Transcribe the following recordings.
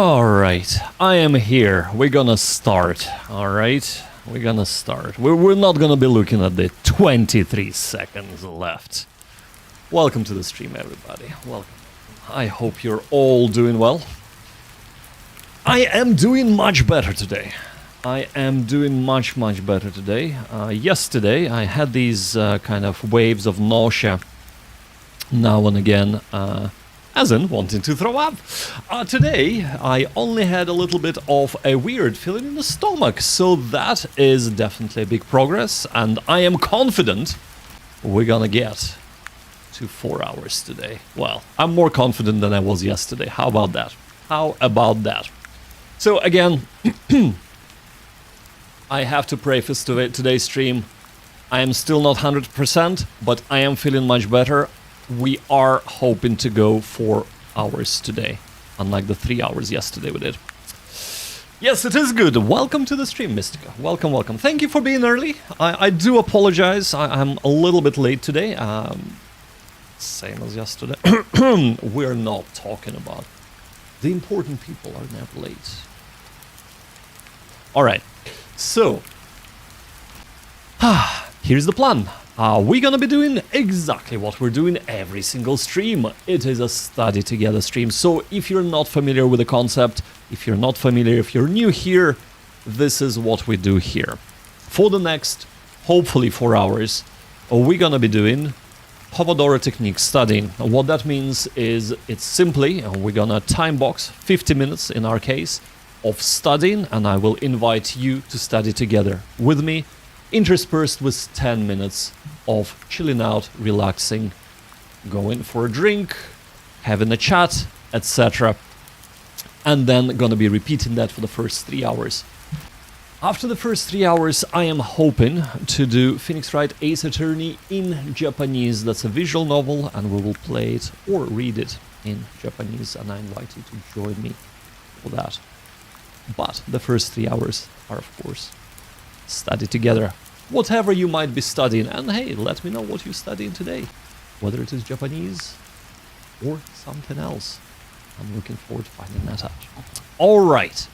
Alright, I am here. We're gonna start, alright? We're gonna start. We're not gonna be looking at the 23 seconds left. Welcome to the stream, everybody. Welcome. I hope you're all doing well. I am doing much better today. I am doing much better today. Yesterday, I had these kind of waves of nausea now and again. As in wanting to throw up. Today, I only had a little bit of a weird feeling in the stomach, so that is definitely a big progress, and I am confident we're gonna get to 4 hours today. Well, I'm more confident than I was yesterday. How about that? How about that? So again, I have to preface today's stream. I am still not 100%, but I am feeling much better. We are hoping to go 4 hours today, unlike the 3 hours yesterday we did. Yes, it is good. Welcome to the stream, Mystica. Welcome, welcome. Thank you for being early. I do apologize. I'm a little bit late today. Same as yesterday. We're not talking about the important people are never late. All right. So, here's the plan. We're gonna be doing exactly what we're doing every single stream. It is a study together stream, so if you're not familiar with the concept, if you're new here, this is what we do here. For the next, hopefully 4 hours, we're gonna be doing Pomodoro technique studying. What that means is it's simply, we're gonna time box 50 minutes in our case of studying, and I will invite you to study together with me, interspersed with 10 minutes of chilling out, relaxing, going for a drink, having a chat, etc. And then gonna be repeating that for the first 3 hours. After the first 3 hours, I am hoping to do Phoenix Wright Ace Attorney in Japanese. That's a visual novel, and we will play it or read it in Japanese, and I invite you to join me for that. But the first 3 hours are, of course, study together. Whatever you might be studying, and hey, let me know what you're studying today, whether it is Japanese or something else. I'm looking forward to finding that out. All right,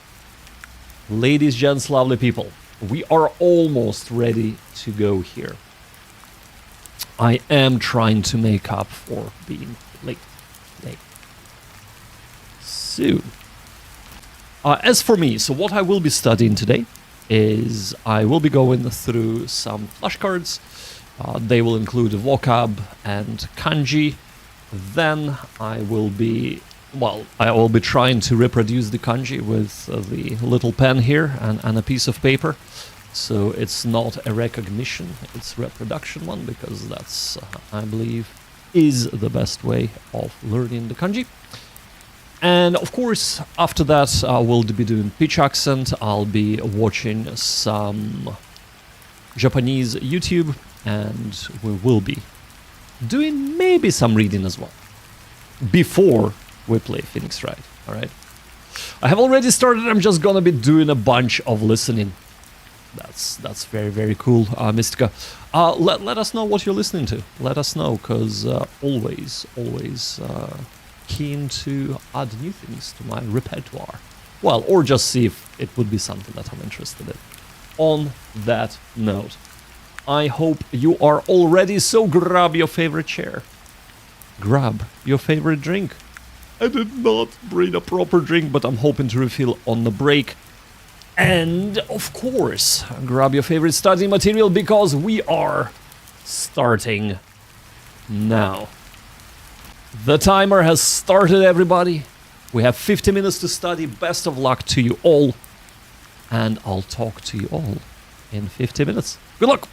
ladies, gents, lovely people, we are almost ready to go here. I am trying to make up for being late today. So, as for me, so what I will be studying today is I will be going through some flashcards. They will include vocab and kanji. Then I will be trying to reproduce the kanji with the little pen here and a piece of paper. So it's not a recognition, it's reproduction one, because that's, I believe, is the best way of learning the kanji. And of course, after that, I will be doing pitch accent. I'll be watching some Japanese YouTube, and we will be doing maybe some reading as well before we play Phoenix Wright. All right. I have already started. I'm just gonna be doing a bunch of listening. That's very, very cool, Mystica. Let us know what you're listening to. Let us know, because always keen to add new things to my repertoire. Well, or just see if it would be something that I'm interested in. On that note, I hope you are all ready, so grab your favorite chair. Grab your favorite drink. I did not bring a proper drink, but I'm hoping to refill on the break. And, of course, grab your favorite study material, because we are starting now. The timer has started, everybody. We have 50 minutes to study. Best of luck to you all. And I'll talk to you all in 50 minutes. Good luck.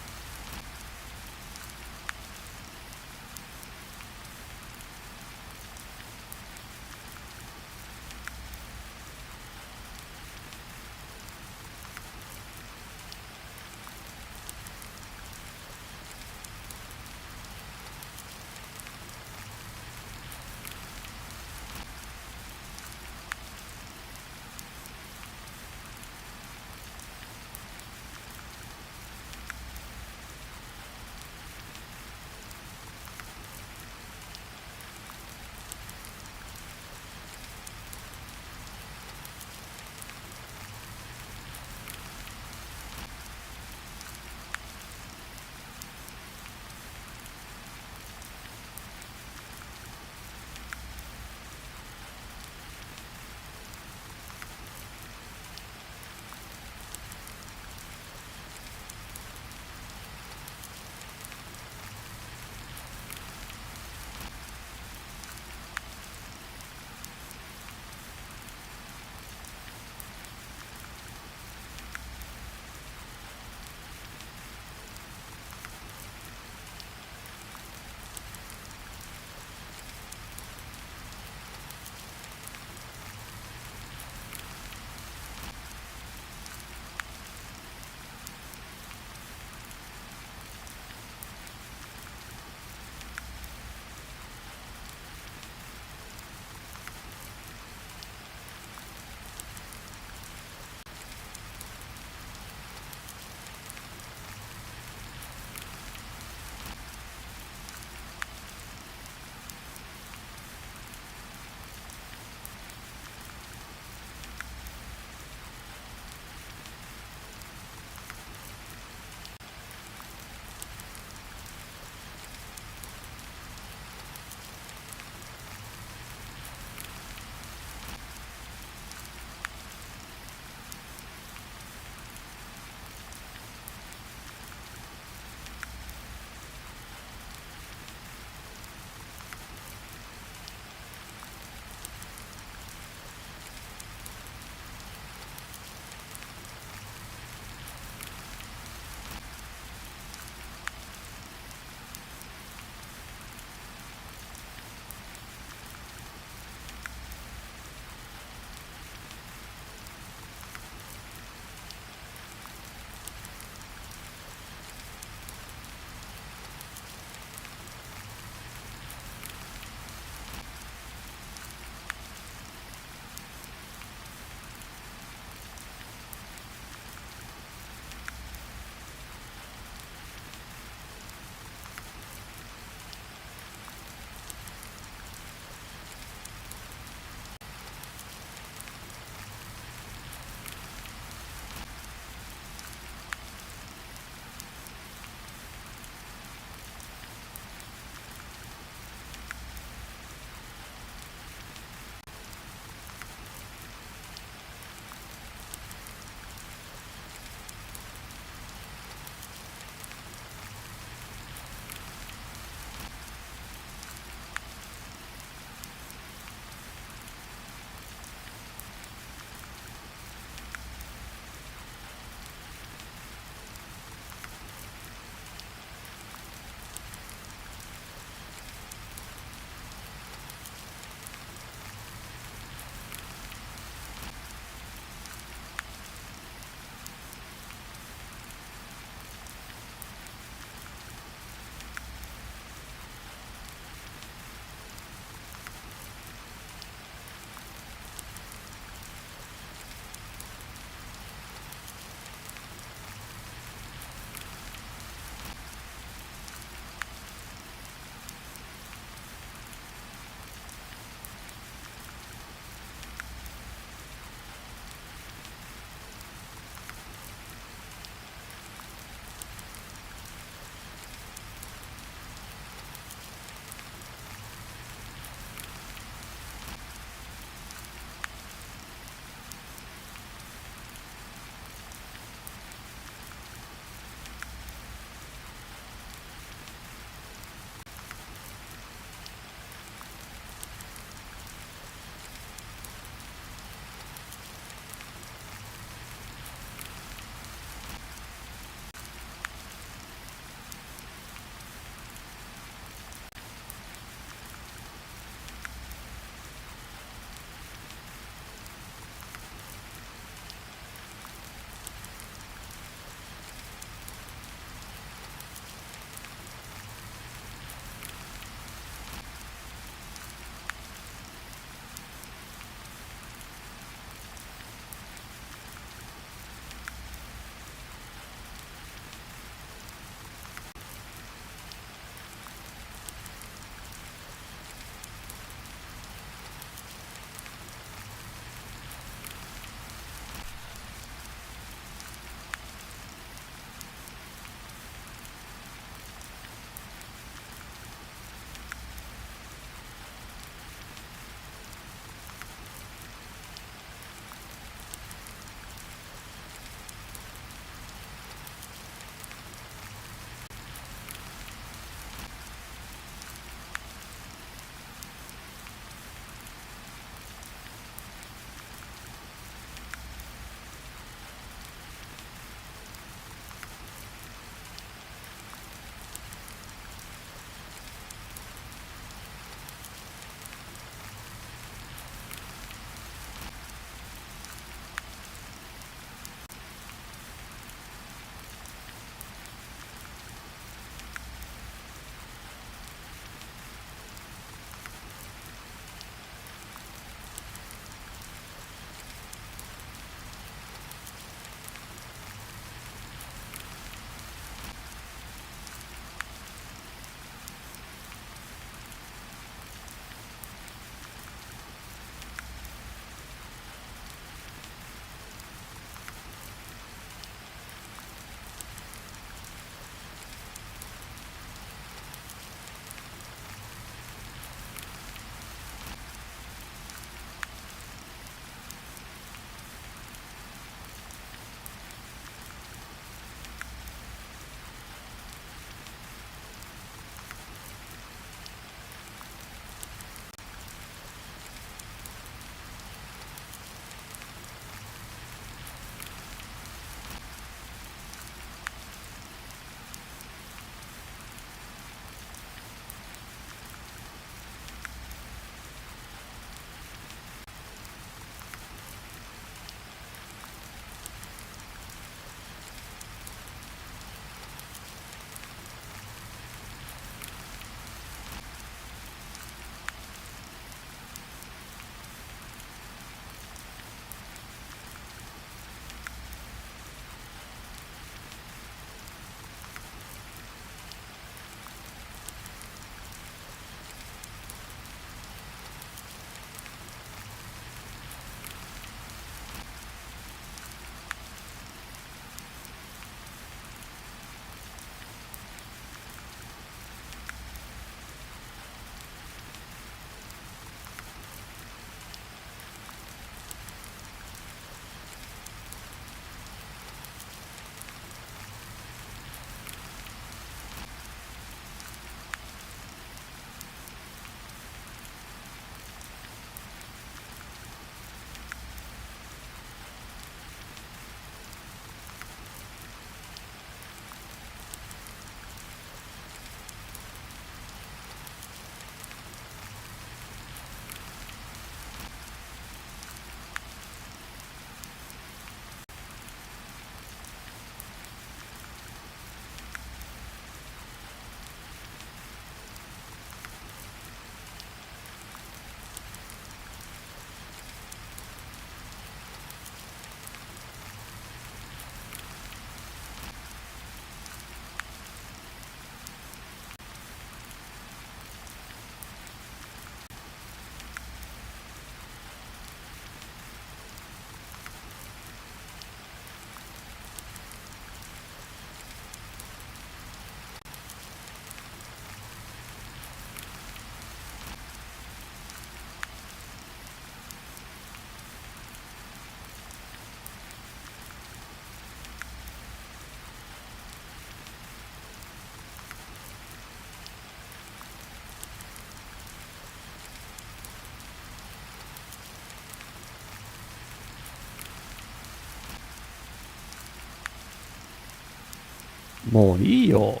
もういいよ。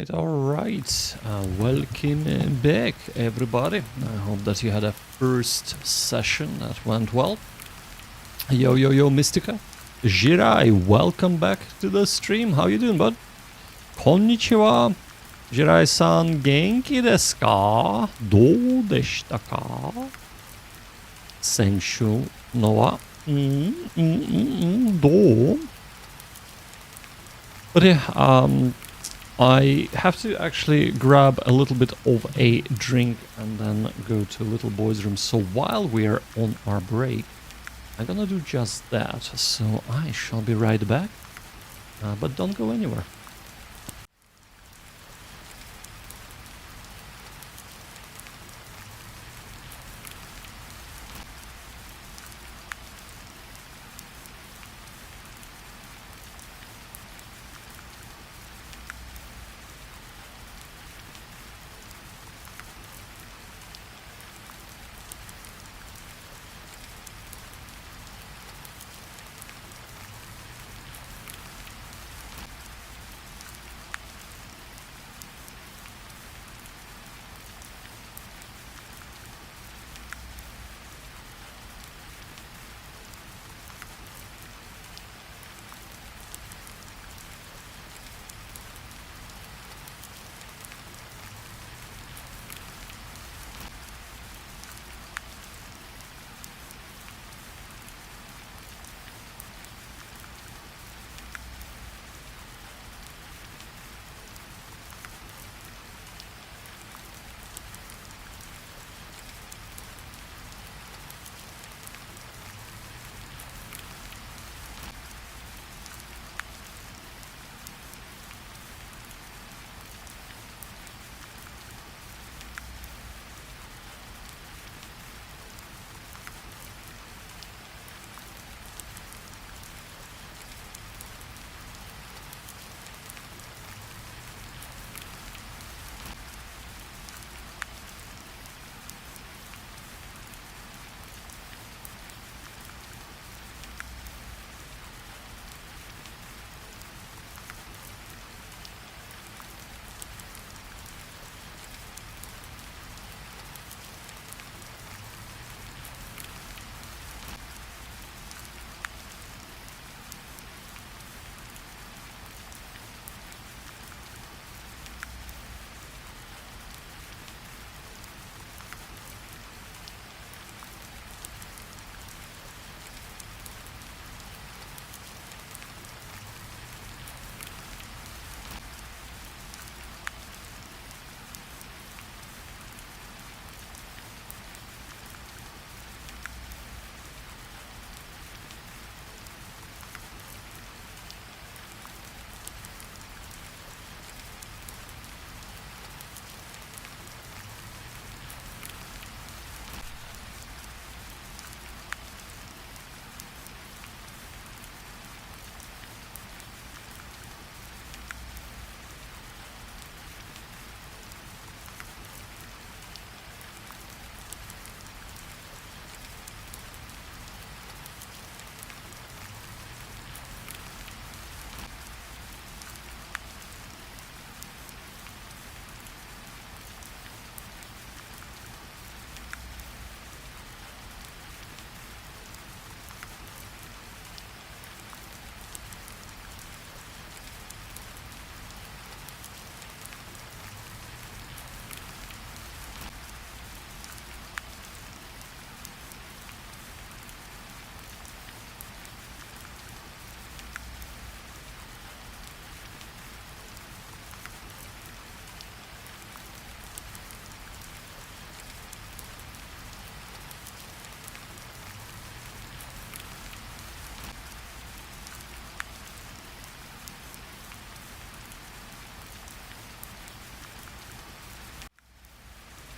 Alright. Welcome back, everybody. I hope that you had a first session that went well. Yo, Mystica. Jirai, welcome back to the stream. How you doing, bud? Konnichiwa. Jirai-san, genki desu ka? Dou deshita ka? Senshu no wa? Dou? But yeah, I have to actually grab a little bit of a drink and then go to little boy's room. So while we are on our break, I'm gonna do just that. So I shall be right back, but don't go anywhere.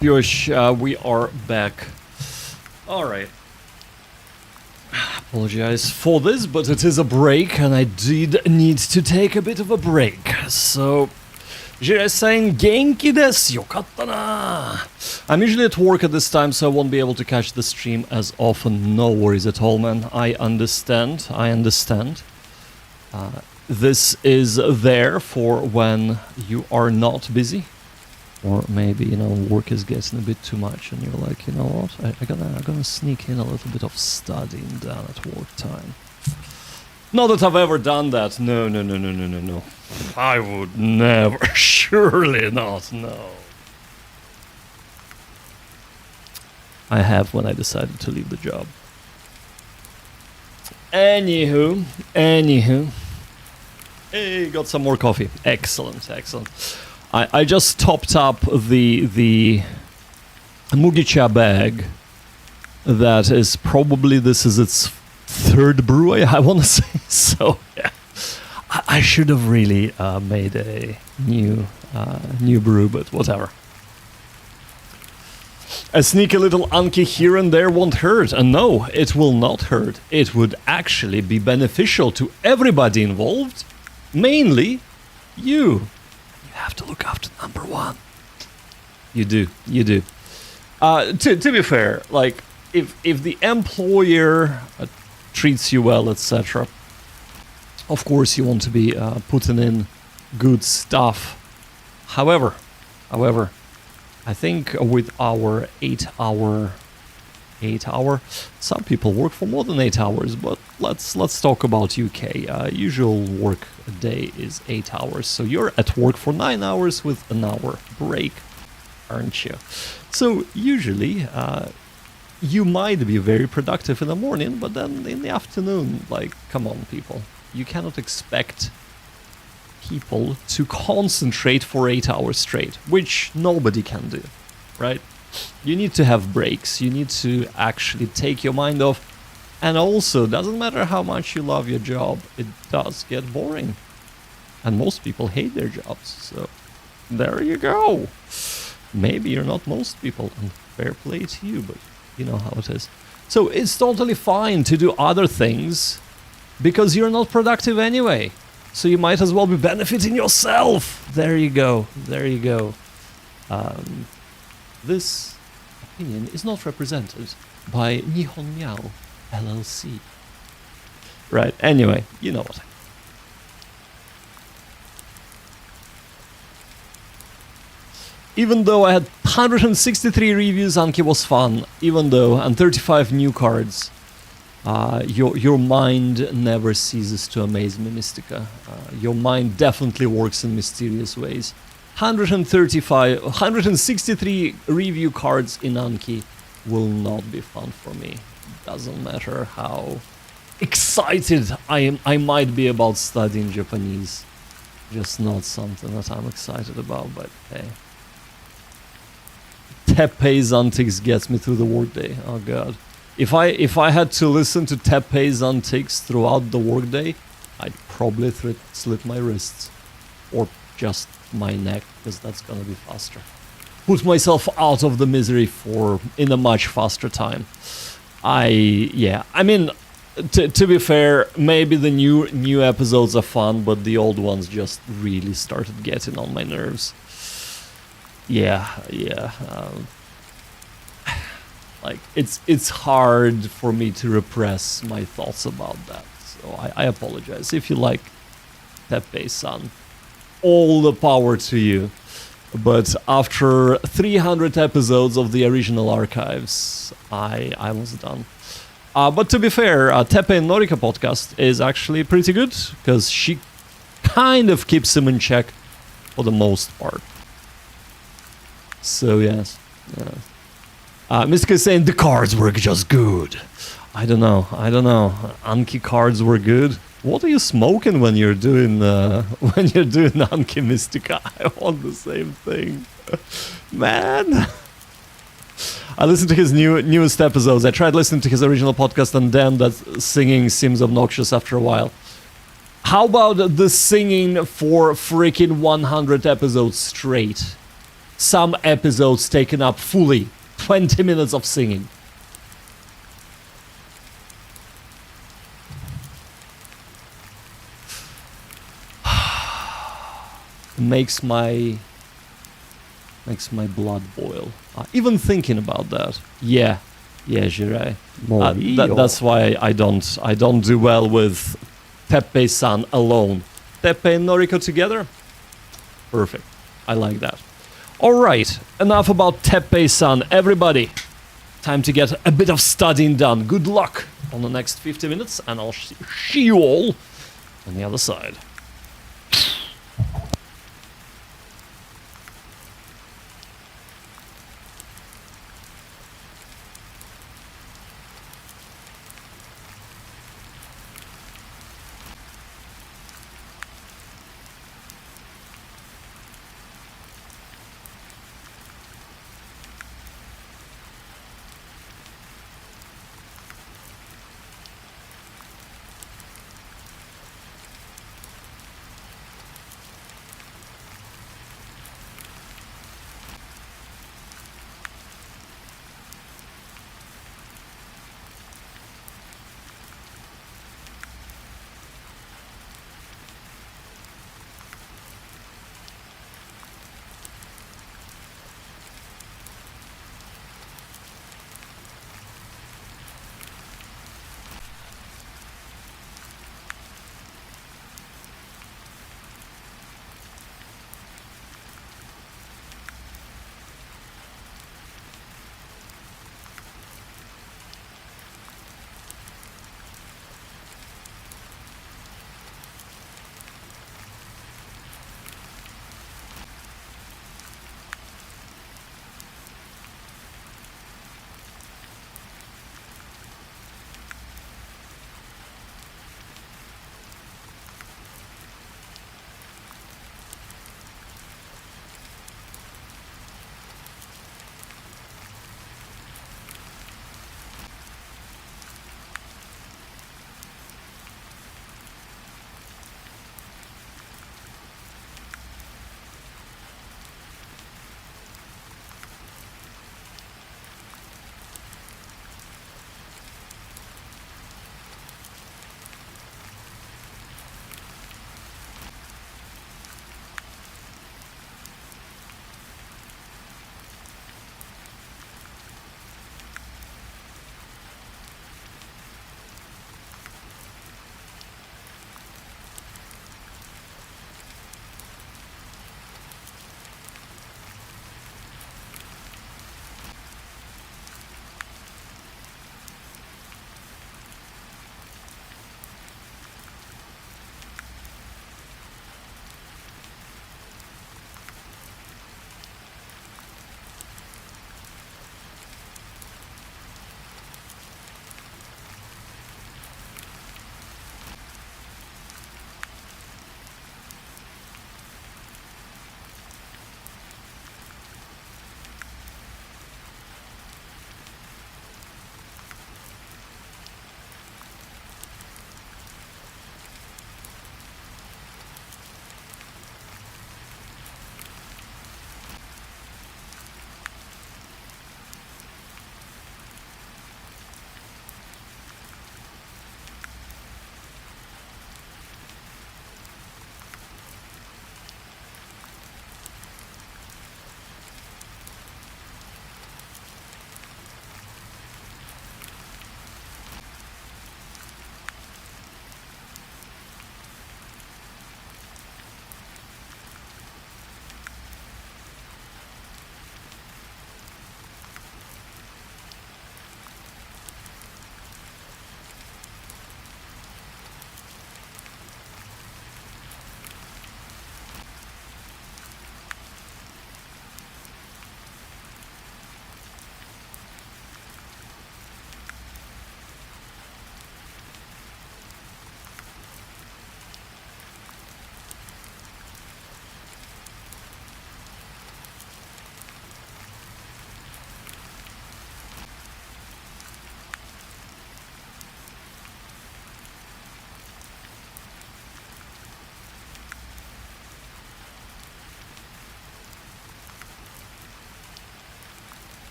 Yosh, we are back. Alright. Apologize for this, but it is a break, and I did need to take a bit of a break. So, Jire-san, genki desu. Yokatta na. I'm usually at work at this time, so I won't be able to catch the stream as often. No worries at all, man. I understand. This is there for when you are not busy. Or maybe, work is getting a bit too much and you're like, you know what, I'm gonna sneak in a little bit of studying down at work time. Not that I've ever done that. No. I would never. Surely not, no. I have when I decided to leave the job. Anywho. Hey, got some more coffee. Excellent. I just topped up the Mugicha bag. That is probably, this is its third brew, I want to say. So, yeah. I should have really made a new brew, but whatever. A sneaky little Anki here and there won't hurt. And no, it will not hurt. It would actually be beneficial to everybody involved. Mainly, you. You have to look after number one. You do. To be fair, like, if the employer treats you well, etc., of course you want to be putting in good stuff. However, I think with our 8 hour, some people work for more than 8 hours, but let's talk about UK. Usual work day is 8 hours, so you're at work for 9 hours with an hour break, aren't you? So usually you might be very productive in the morning, but then in the afternoon, like, come on, people. You cannot expect people to concentrate for 8 hours straight, which nobody can do, right? You need to have breaks. You need to actually take your mind off. And also, doesn't matter how much you love your job, it does get boring. And most people hate their jobs, so there you go. Maybe you're not most people, and fair play to you, but you know how it is. So it's totally fine to do other things, because you're not productive anyway. So you might as well be benefiting yourself. There you go. This opinion is not represented by Nihon Miao LLC. Right, anyway, you know what I mean. Even though I had 163 reviews, Anki was fun. Even though, and 35 new cards. Your mind never ceases to amaze me, Mystica. Your mind definitely works in mysterious ways. 163 review cards in Anki will not be fun for me. Doesn't matter how excited I might be about studying Japanese. Just not something that I'm excited about, but hey. Teppei's antics gets me through the workday. Oh god. If I had to listen to Teppei's antics throughout the workday, I'd probably slit my wrists. Or just my neck, because that's gonna be faster. Put myself out of the misery in a much faster time. I mean, to be fair, maybe the new episodes are fun, but the old ones just really started getting on my nerves. Like, it's hard for me to repress my thoughts about that. So I apologize. If you like Teppei-san, all the power to you. But after 300 episodes of the original archives, I was done. But to be fair, Teppei and Norika podcast is actually pretty good, because she kind of keeps him in check for the most part. So yes. Mystica is saying the cards were just good. I don't know. Anki cards were good. What are you smoking when you're doing Anki, Mystica? I want the same thing, man. I listened to his newest episodes. I tried listening to his original podcast, and then that singing seems obnoxious after a while. How about the singing for freaking 100 episodes straight? Some episodes taken up fully. 20 minutes of singing. makes my blood boil. Even thinking about that. Yeah, Jirai. That's why I don't do well with Teppei-san alone. Teppei and Noriko together? Perfect. I like that. Alright, enough about Teppei-san. Everybody, time to get a bit of studying done. Good luck on the next 50 minutes, and I'll see you all on the other side.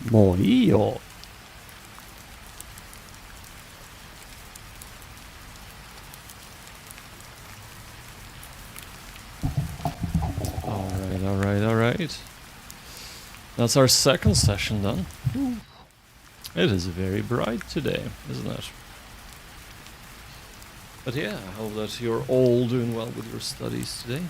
Moio. Alright. That's our second session done. It is very bright today, isn't it? But yeah, I hope that you're all doing well with your studies today.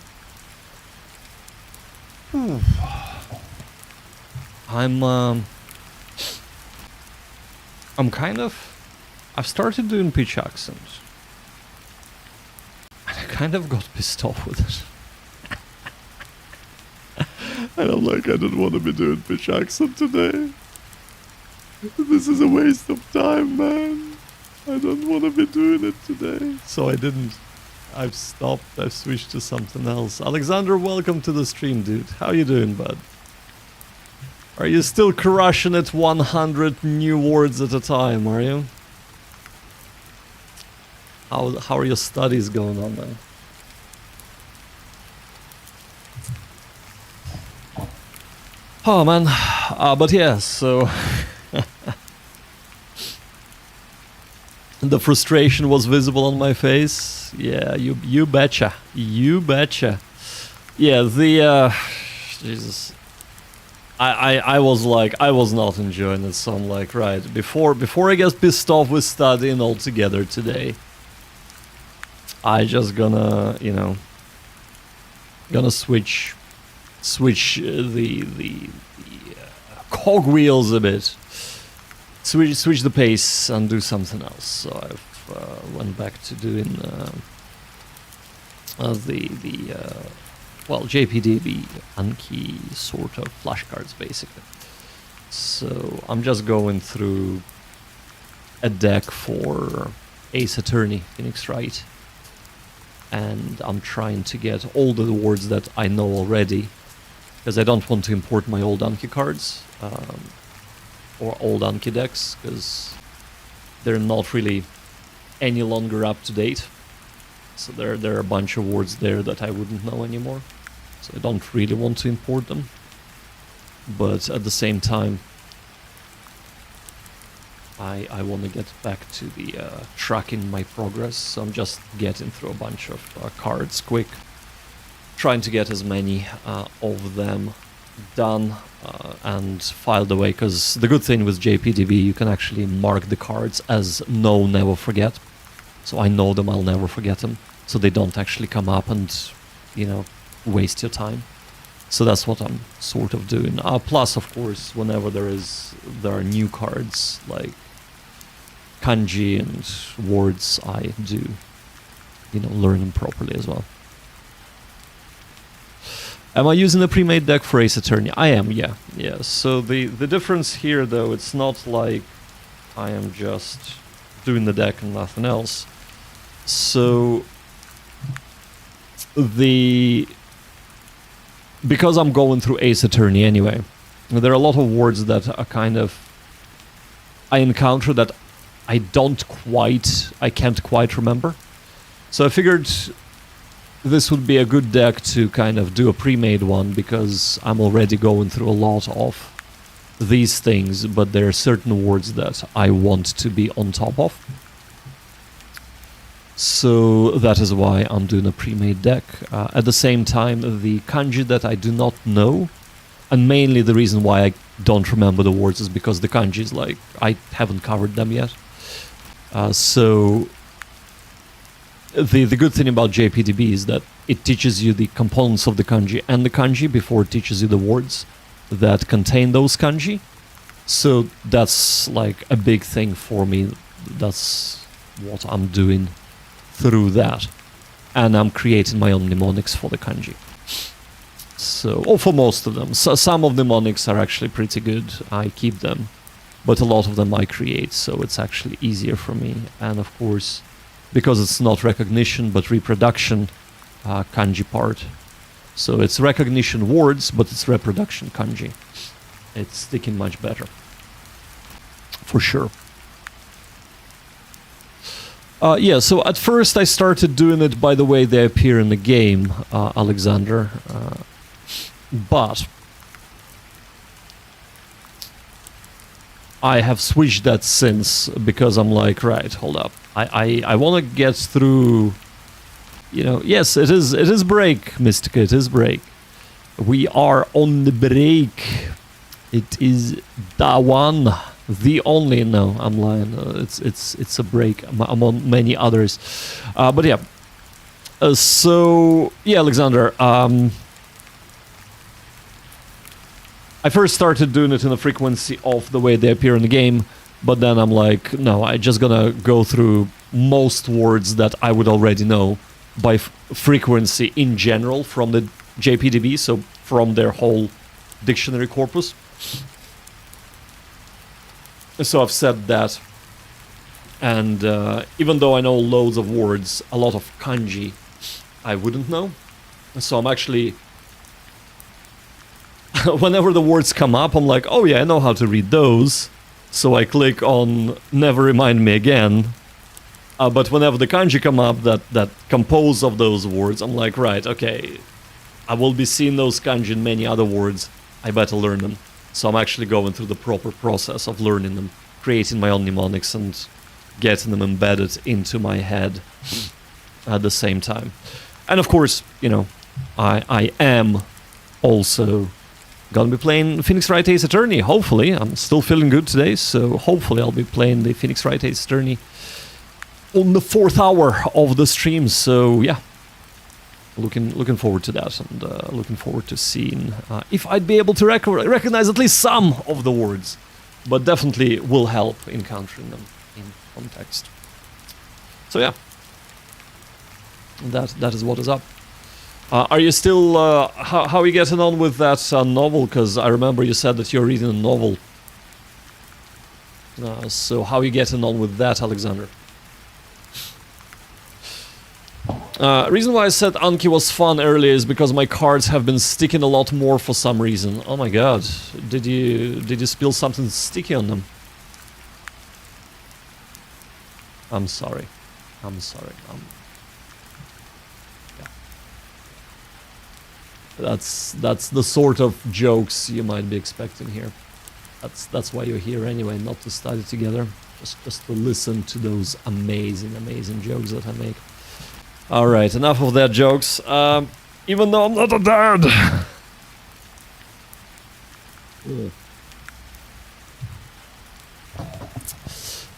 I've started doing pitch accent. And I kind of got pissed off with it. And I'm like, I don't want to be doing pitch accent today. This is a waste of time, man. I don't want to be doing it today. So I didn't. I've stopped. I've switched to something else. Alexander, welcome to the stream, dude. How you doing, bud? Are you still crushing it 100 new words at a time, are you? How are your studies going on, man? Oh, man. But yeah, so... The frustration was visible on my face. Yeah, you betcha. You betcha. Yeah, the... Jesus. I was like, I was not enjoying it, so I'm like, right, before I get pissed off with studying altogether today, I just gonna, you know, gonna switch the cogwheels a bit, switch the pace and do something else. So I've went back to doing well, JPDB Anki sort of flashcards basically. So I'm just going through a deck for Ace Attorney, Phoenix Wright, and I'm trying to get all the words that I know already, because I don't want to import my old Anki cards or old Anki decks, because they're not really any longer up to date. So there are a bunch of words there that I wouldn't know anymore. So I don't really want to import them. But at the same time, I want to get back to the tracking my progress. So I'm just getting through a bunch of cards quick. Trying to get as many of them done and filed away. Because the good thing with JPDB, you can actually mark the cards as no, never forget. So I know them, I'll never forget them. So they don't actually come up and, you know, waste your time. So that's what I'm sort of doing. Plus, of course, whenever there are new cards like Kanji and words, I do, you know, learn them properly as well. Am I using a pre-made deck for Ace Attorney? I am, yeah. So the difference here, though, it's not like I am just doing the deck and nothing else. So because I'm going through Ace Attorney anyway, there are a lot of words that are kind of I encounter that I can't quite remember. So I figured this would be a good deck to kind of do a pre-made one, because I'm already going through a lot of these things, but there are certain words that I want to be on top of. So that is why I'm doing a pre-made deck. At the same time, the kanji that I do not know, and mainly the reason why I don't remember the words is because the kanji is like, I haven't covered them yet. So the good thing about JPDB is that it teaches you the components of the kanji and the kanji before it teaches you the words that contain those kanji. So that's like a big thing for me. That's what I'm doing through that, and I'm creating my own mnemonics for the kanji. So, or for most of them. So some of the mnemonics are actually pretty good. I keep them, but a lot of them I create, so it's actually easier for me. And of course, because it's not recognition but reproduction kanji part, so it's recognition words, but it's reproduction kanji. It's sticking much better, for sure. Yeah, so at first I started doing it by the way they appear in the game, Alexander. But I have switched that since, because I'm like, right, hold up. I want to get through, you know, yes, it is break, Mystica, it is break. We are on the break. It is the one, the only, no, I'm lying. It's a break among many others. But yeah. So, yeah, Alexander, I first started doing it in the frequency of the way they appear in the game, but then I'm like, no, I'm just gonna go through most words that I would already know by frequency in general from the JPDB, so from their whole dictionary corpus. So I've said that, and even though I know loads of words, a lot of kanji I wouldn't know. So I'm actually, whenever the words come up, I'm like, oh yeah, I know how to read those. So I click on never remind me again. But whenever the kanji come up that compose of those words, I'm like, right, okay, I will be seeing those kanji in many other words. I better learn them. So I'm actually going through the proper process of learning them, creating my own mnemonics and getting them embedded into my head at the same time. And of course, you know, I am also gonna be playing Phoenix Wright Ace Attorney, hopefully. I'm still feeling good today, so hopefully I'll be playing the Phoenix Wright Ace Attorney on the 4th hour of the stream, so yeah. Looking forward to that, and looking forward to seeing if I'd be able to recognize at least some of the words, but definitely will help encountering them in context. So yeah. That is what is up. Are you still... how are you getting on with that novel? Because I remember you said that you're reading a novel. So how are you getting on with that, Alexander? Reason why I said Anki was fun earlier is because my cards have been sticking a lot more for some reason. Oh my god. Did you spill something sticky on them? I'm sorry. I'm sorry. That's the sort of jokes you might be expecting here. That's why you're here anyway, not to study together, just to listen to those amazing jokes that I make. All right, enough of that jokes. Even though I'm not a dad.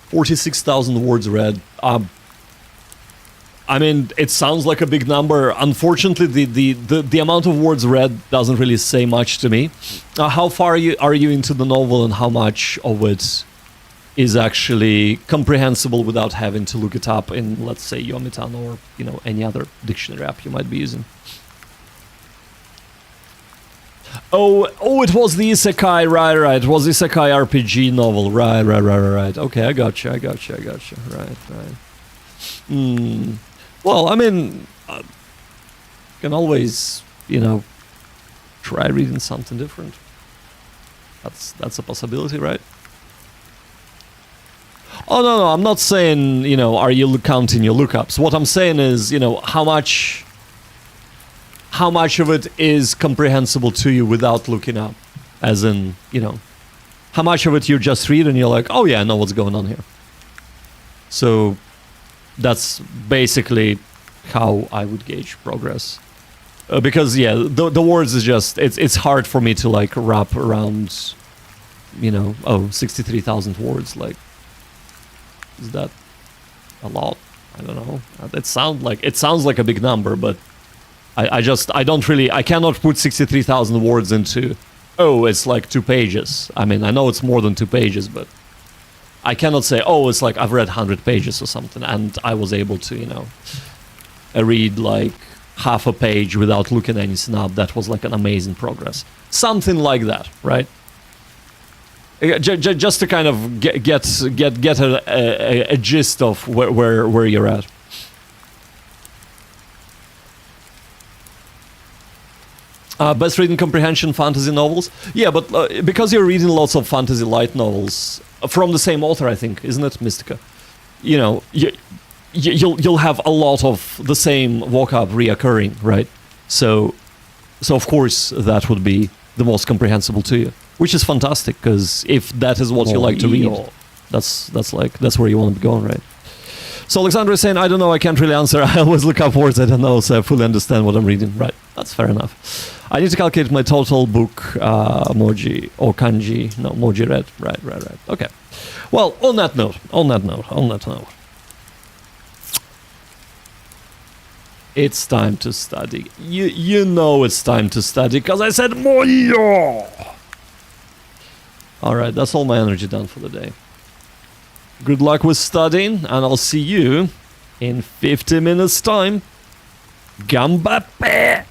46,000 words read. I mean, it sounds like a big number. Unfortunately, the amount of words read doesn't really say much to me. How far are you into the novel, and how much of it is actually comprehensible without having to look it up in, let's say, Yomitan or, you know, any other dictionary app you might be using? Oh, it was the Isekai, right. It was the Isekai RPG novel, right. Okay, I gotcha. Right. Well, I mean, you can always, you know, try reading something different. That's a possibility, right? Oh, no, I'm not saying, you know, are you counting your lookups? What I'm saying is, you know, how much of it is comprehensible to you without looking up? As in, you know, how much of it you just read and you're like, oh yeah, I know what's going on here. So that's basically how I would gauge progress. Because, yeah, the words is just, it's hard for me to, like, wrap around, you know, 63,000 words, like, is that a lot? I don't know. It sounds like a big number, but I cannot put 63,000 words into, it's like 2 pages. I mean, I know it's more than 2 pages, but I cannot say, it's like I've read 100 pages or something, and I was able to, you know, read like half a page without looking anything up. That was like an amazing progress. Something like that, right? Just to kind of get a gist of where you're at. Best reading comprehension fantasy novels? Yeah, but because you're reading lots of fantasy light novels from the same author, I think, isn't it, Mystica? You know, you'll have a lot of the same vocab reoccurring, right? So of course that would be the most comprehensible to you. which is fantastic, because if that is what you like to read, that's where you want to be going, right? So Alexandra is saying, I don't know, I can't really answer. I always look up words I don't know, so I fully understand what I'm reading. Right, that's fair enough. I need to calculate my total book emoji or kanji. No, emoji read. Right. Okay. Well, on that note. It's time to study. You know it's time to study, because I said moyo! Alright, that's all my energy done for the day. Good luck with studying, and I'll see you in 50 minutes time. Gambappe!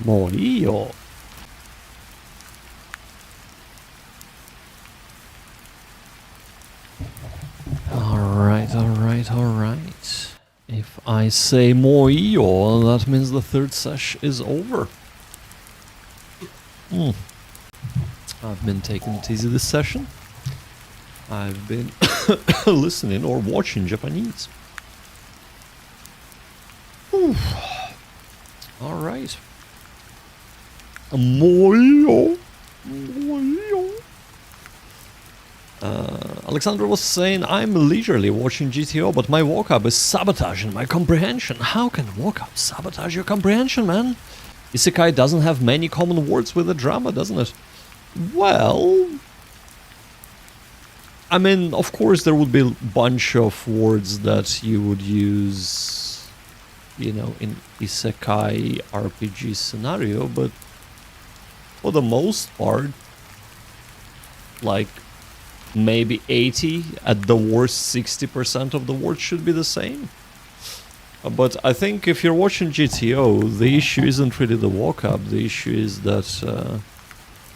Morio. Alright. If I say Morio, that means the third sesh is over. I've been taking it easy this session. I've been listening or watching Japanese. Alright. Morio. Alexandra was saying, I'm leisurely watching GTO, but my vocab is sabotaging my comprehension. How can vocab sabotage your comprehension, man? Isekai doesn't have many common words with the drama, doesn't it? Well, I mean, of course there would be a bunch of words that you would use, you know, in Isekai RPG scenario, but for the most part, like maybe 80, at the worst 60% of the words should be the same. But I think if you're watching GTO, the issue isn't really the vocab, the issue is that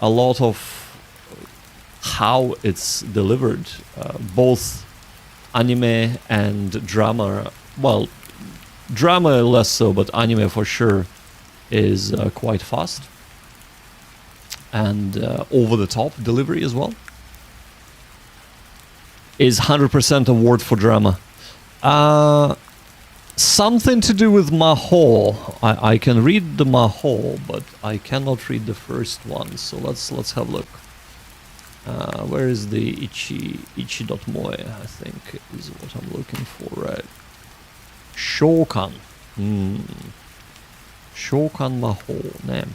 a lot of how it's delivered, both anime and drama, well, drama less so, but anime for sure is quite fast. And over-the-top delivery as well is 100% a word for drama. Something to do with Maho. I can read the Maho, but I cannot read the first one. So let's have a look. Where is the Ichi.moe? I think is what I'm looking for, right? Shokan. Shokan Maho. Name.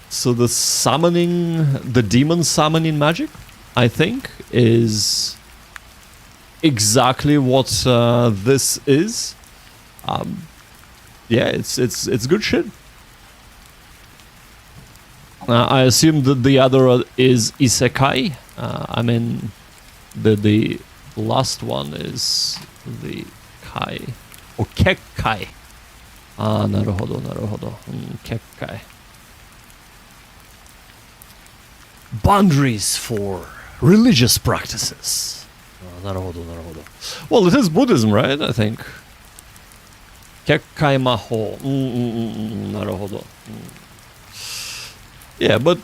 So the summoning, the demon summoning magic, I think, is exactly what this is. Yeah, it's good shit. I assume that the other is Isekai. I mean, the last one is the Kai or Kekkai. Naruhodo. Kekkai. Boundaries for religious practices. Naruhodo. Well, it is Buddhism, right? I think. Kekkai Maho. Naruhodo. Yeah, but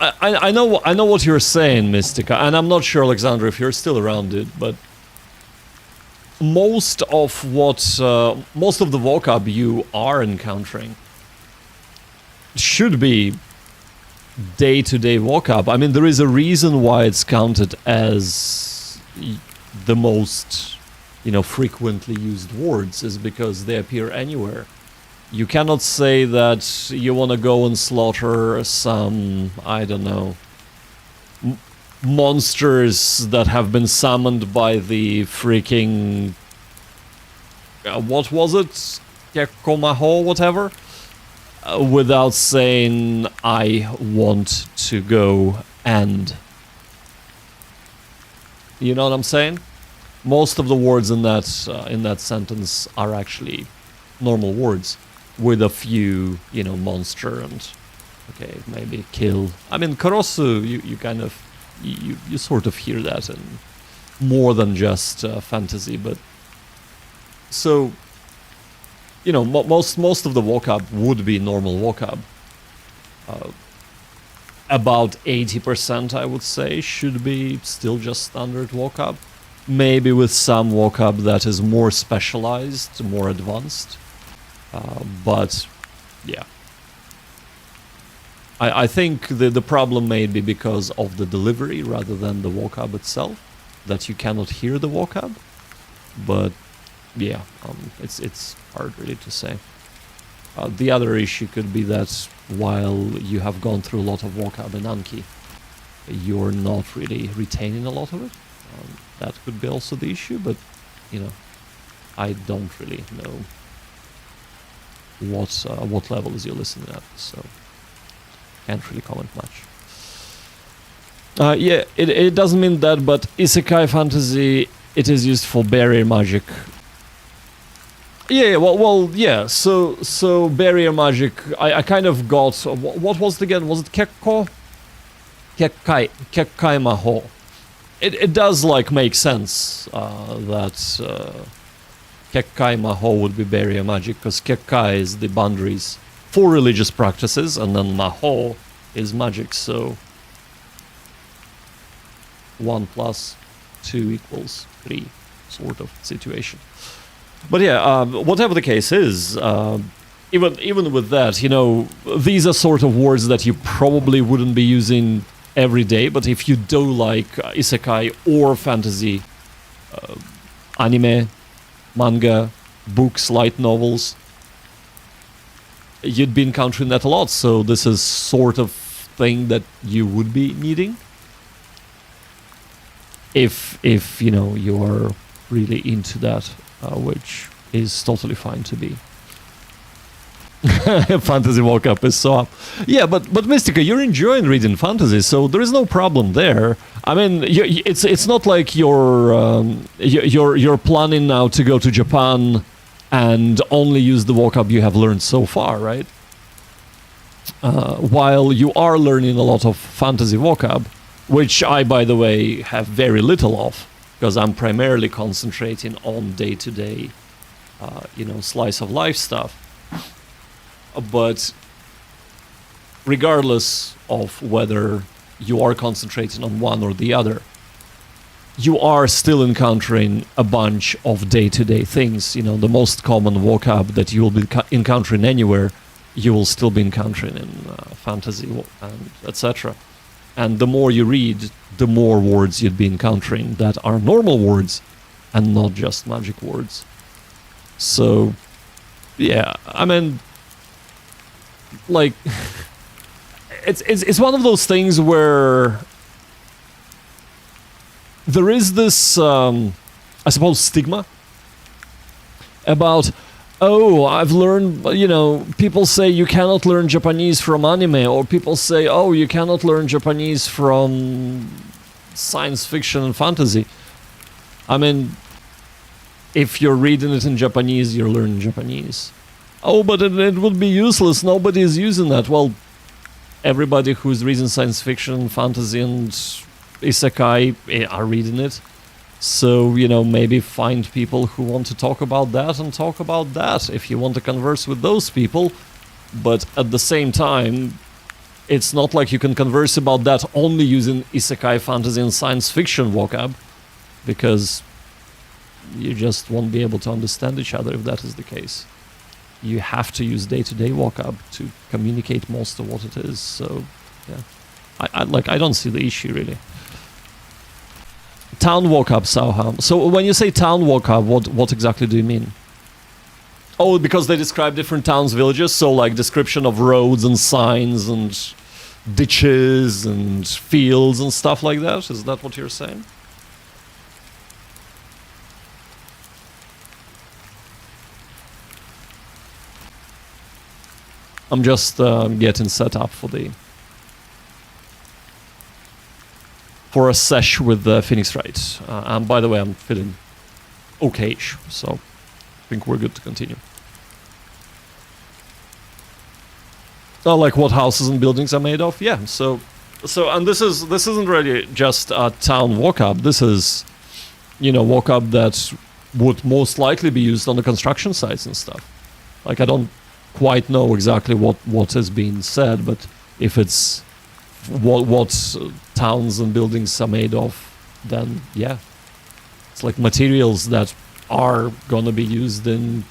I know what you're saying, Mystica, and I'm not sure, Alexandra, if you're still around it, but most of the vocab you are encountering should be day-to-day vocab. I mean, there is a reason why it's counted as the most, frequently used words, is because they appear anywhere. You cannot say that you want to go and slaughter some, I don't know, monsters that have been summoned by the freaking... what was it? Kekomaho, whatever? Without saying, I want to go and... You know what I'm saying? Most of the words in that sentence are actually normal words, with a few, monster and, okay, maybe kill. I mean, karosu, you kind of, you sort of hear that in more than just fantasy, but... So, most of the vocab would be normal vocab. About 80%, I would say, should be still just standard vocab. Maybe with some vocab that is more specialized, more advanced. But, yeah. I think the problem may be because of the delivery rather than the vocab itself, that you cannot hear the vocab. But, yeah, it's hard really to say. The other issue could be that while you have gone through a lot of vocab in Anki, you're not really retaining a lot of it. That could be also the issue, but, I don't really know what levels you're listening at, so can't really comment much. Yeah, it doesn't mean that, but Isekai fantasy, it is used for barrier magic. Yeah, yeah. So barrier magic. I kind of got. What was it again? Was it Kekko? Kekkai Maho. It does like make sense that Kekkai Maho would be barrier magic, because Kekkai is the boundaries for religious practices, and then Maho is magic. So 1 plus 2 equals 3 sort of situation. But yeah, whatever the case is, even with that, you know, these are sort of words that you probably wouldn't be using every day, but if you do like isekai or fantasy, anime, manga, books, light novels, you'd be encountering that a lot. So this is sort of thing that you would be needing if you know, you are really into that, which is totally fine to be. Fantasy walk-up is so up. Yeah, but Mystica, you're enjoying reading fantasy, so there is no problem there. I mean, it's not like you're planning now to go to Japan and only use the walk-up you have learned so far, right? While you are learning a lot of fantasy walk-up, which I, by the way, have very little of, because I'm primarily concentrating on day-to-day, you know, slice of life stuff. But regardless of whether you are concentrating on one or the other, you are still encountering a bunch of day-to-day things. You know, the most common vocab that you will be encountering anywhere, you will still be encountering in fantasy and etc. And the more you read, the more words you'd be encountering that are normal words and not just magic words. So, yeah, I mean, like, it's one of those things where there is this, I suppose, stigma about, oh, I've learned, you know, people say you cannot learn Japanese from anime, or people say, oh, you cannot learn Japanese from science fiction and fantasy. I mean, if you're reading it in Japanese, you're learning Japanese. Oh, but it would be useless. Nobody is using that. Well, everybody who's reading science fiction, fantasy, and isekai are reading it. So, you know, maybe find people who want to talk about that and talk about that if you want to converse with those people. But at the same time, it's not like you can converse about that only using isekai, fantasy, and science fiction vocab, because you just won't be able to understand each other if that is the case. You have to use day-to-day vocab to communicate most of what it is. So, yeah, I don't see the issue really. Town vocab, Sauham. So when you say town vocab, what exactly do you mean? Oh, because they describe different towns, villages. So like description of roads and signs and ditches and fields and stuff like that. Is that what you're saying? I'm just getting set up for a sesh with Phoenix Wright. And by the way, I'm feeling okay-ish, so I think we're good to continue. Like what houses and buildings are made of? Yeah. So, and this isn't really just a town vocab. This is, you know, vocab that would most likely be used on the construction sites and stuff. Like I don't quite know exactly what is being said, but if it's what towns and buildings are made of, then yeah, it's like materials that are gonna be used in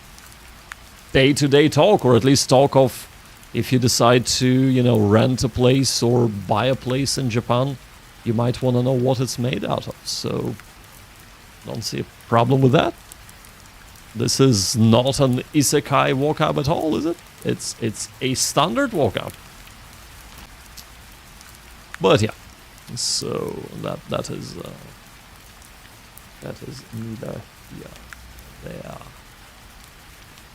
day-to-day talk, or at least talk of if you decide to, you know, rent a place or buy a place in Japan, you might want to know what it's made out of. So don't see a problem with that. This is not an isekai vocab at all, is it? It's a standard vocab. But yeah, so that is neither here nor there,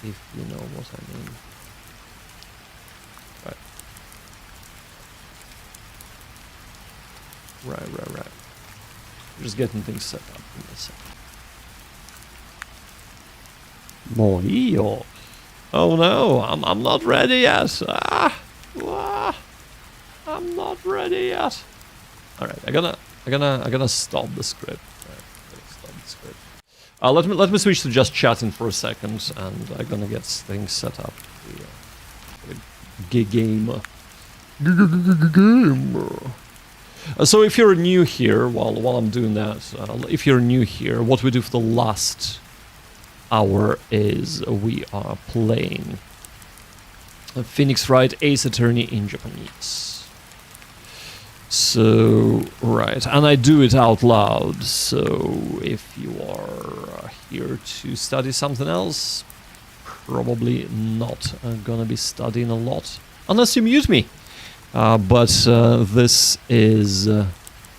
if you know what I mean. Right. Just getting things set up in a second. もういいよ. Oh no, I'm not ready yet. I'm not ready yet. Alright, I'm gonna stop the script. Let me switch to just chatting for a second, and I'm gonna get things set up. Game. So if you're new here, while I'm doing that, if you're new here, what we do for the last hour is we are playing Phoenix Wright Ace Attorney in Japanese. So, right, and I do it out loud, so if you are here to study something else, probably not gonna be studying a lot, unless you mute me. But this is kind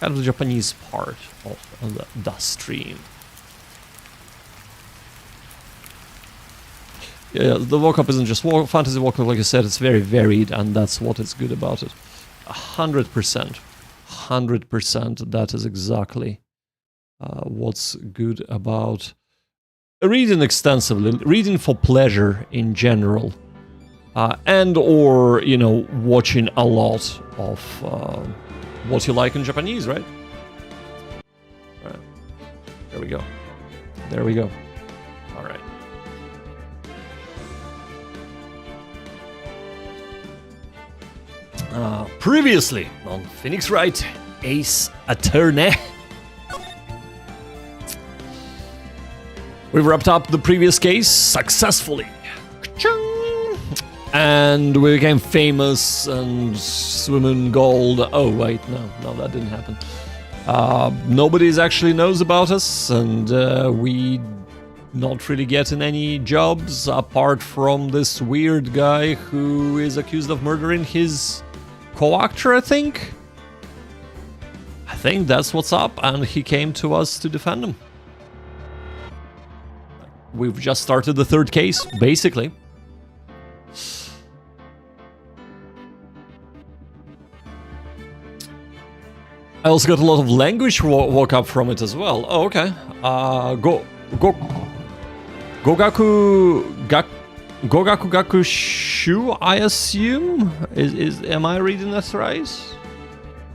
of the Japanese part of the stream. Yeah, the walk-up isn't just fantasy walk-up, like I said, it's very varied, and that's what is good about it. 100%. 100%, that is exactly what's good about reading extensively, reading for pleasure in general, and or, you know, watching a lot of what you like in Japanese, right? Right. There we go. There we go. All right. Previously on Phoenix Wright Ace Attorney, we wrapped up the previous case successfully. And we became famous and swimming gold. Oh wait, no, that didn't happen. Nobody actually knows about us, and we not really getting any jobs apart from this weird guy who is accused of murdering his co-actor, I think. I think that's what's up, and he came to us to defend him. We've just started the third case, basically. I also got a lot of language woke up from it as well. Oh, okay. Gogaku Gaku Shu, I assume? Am I reading that right?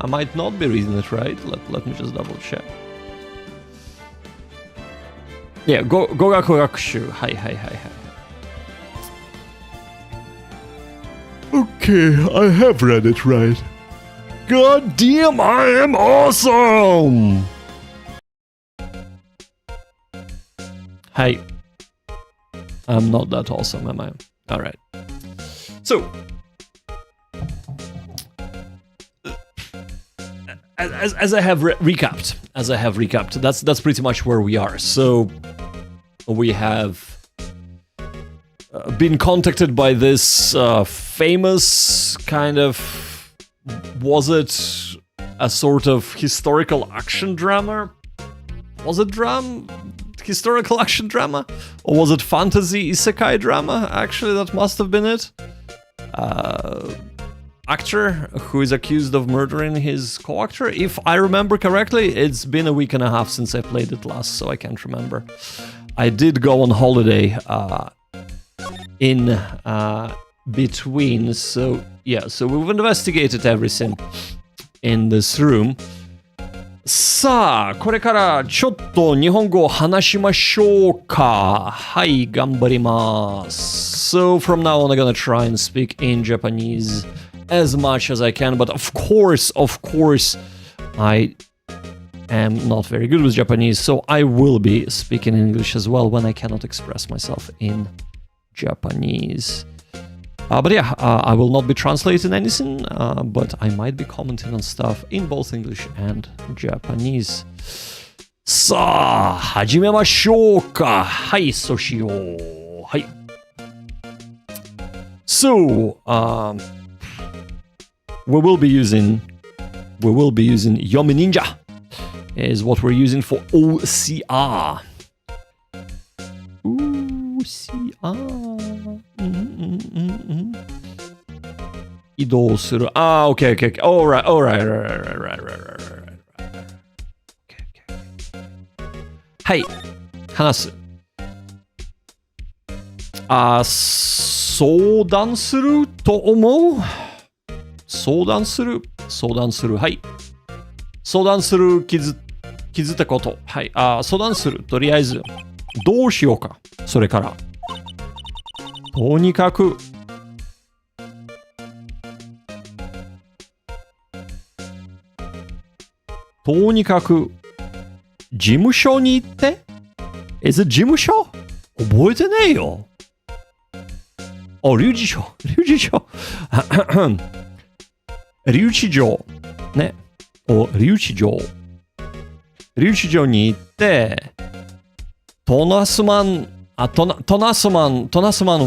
I might not be reading it right. Let me just double check. Yeah, Gogaku Gaku Shu. Hi. Okay, I have read it right. God damn, I am awesome! Hey, I'm not that awesome, am I? Alright. So, as I have recapped, that's pretty much where we are. So, we have been contacted by this famous kind of... Was it a sort of historical action drama? Was it historical action drama? Or was it fantasy isekai drama? Actually, that must have been it. Actor who is accused of murdering his co-actor. If I remember correctly, it's been a week and a half since I played it last, so I can't remember. I did go on holiday in between, so yeah, so we've investigated everything in this room. さあ、これからちょっと日本語を話しましょうか。はい、頑張ります。So from now on I'm gonna try and speak in Japanese as much as I can, but of course, I am not very good with Japanese, so I will be speaking English as well when I cannot express myself in Japanese. But yeah, I will not be translating anything, but I might be commenting on stuff in both English and Japanese. さあ、始めましょうか。はい、そうしよう。はい。So, we will be using Yomi Ninja is what we're using for OCR. OCR. 移動する。Okay. Alright. Okay. はい。話す。相談すると思う。相談する。はい。相談する気づいたこと。はい。相談する。とりあえず。どうしようか。それから。とにかく。とにかく。事務所に行って。事務所覚えてねえよ。留置所。留置場。ね。留置場。留置場に行って、トナスマン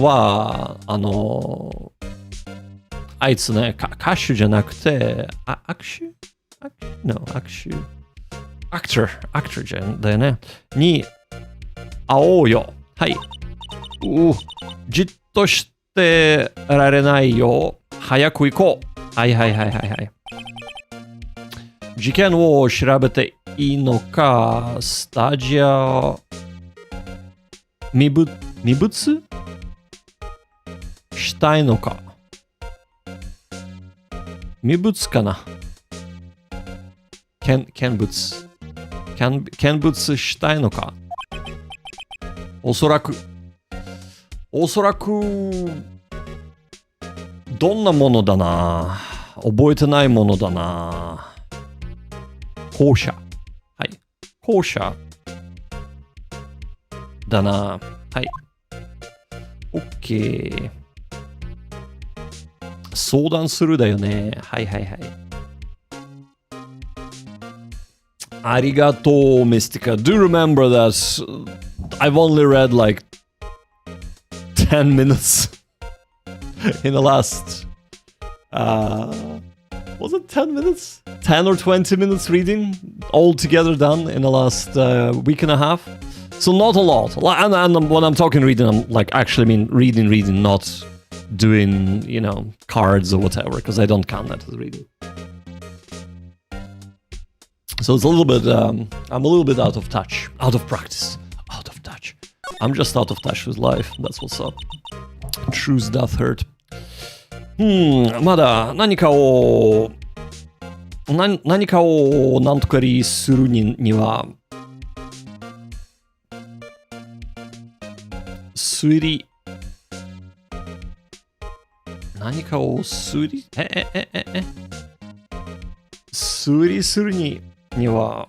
は、あいつね、歌手じゃなくて、握手アクターじゃんだよね。に、会おうよ。はい。じっとしてられないよ。早く行こう。はい。事件を調べていいのか、スタジオ、未物したいのか。未物かな。見物したいのか。おそらく、どんなものだな。覚えてないものだな。校舎。はい。校舎だな。はい。OK。相談するだよね。はい。ありがとう、Mystica. Do you remember that I've only read like 10 minutes in the last was it 10 minutes? 10 or 20 minutes reading all together done in the last week and a half. So not a lot. And when I'm talking reading, I'm like actually mean reading, not doing, cards or whatever, because I don't count that as reading. So it's a little bit, I'm a little bit out of touch, out of practice, out of touch. I'm just out of touch with life. That's what's up. Truth doth hurt. まだ何かをなんとかりするには、何かを推理するには、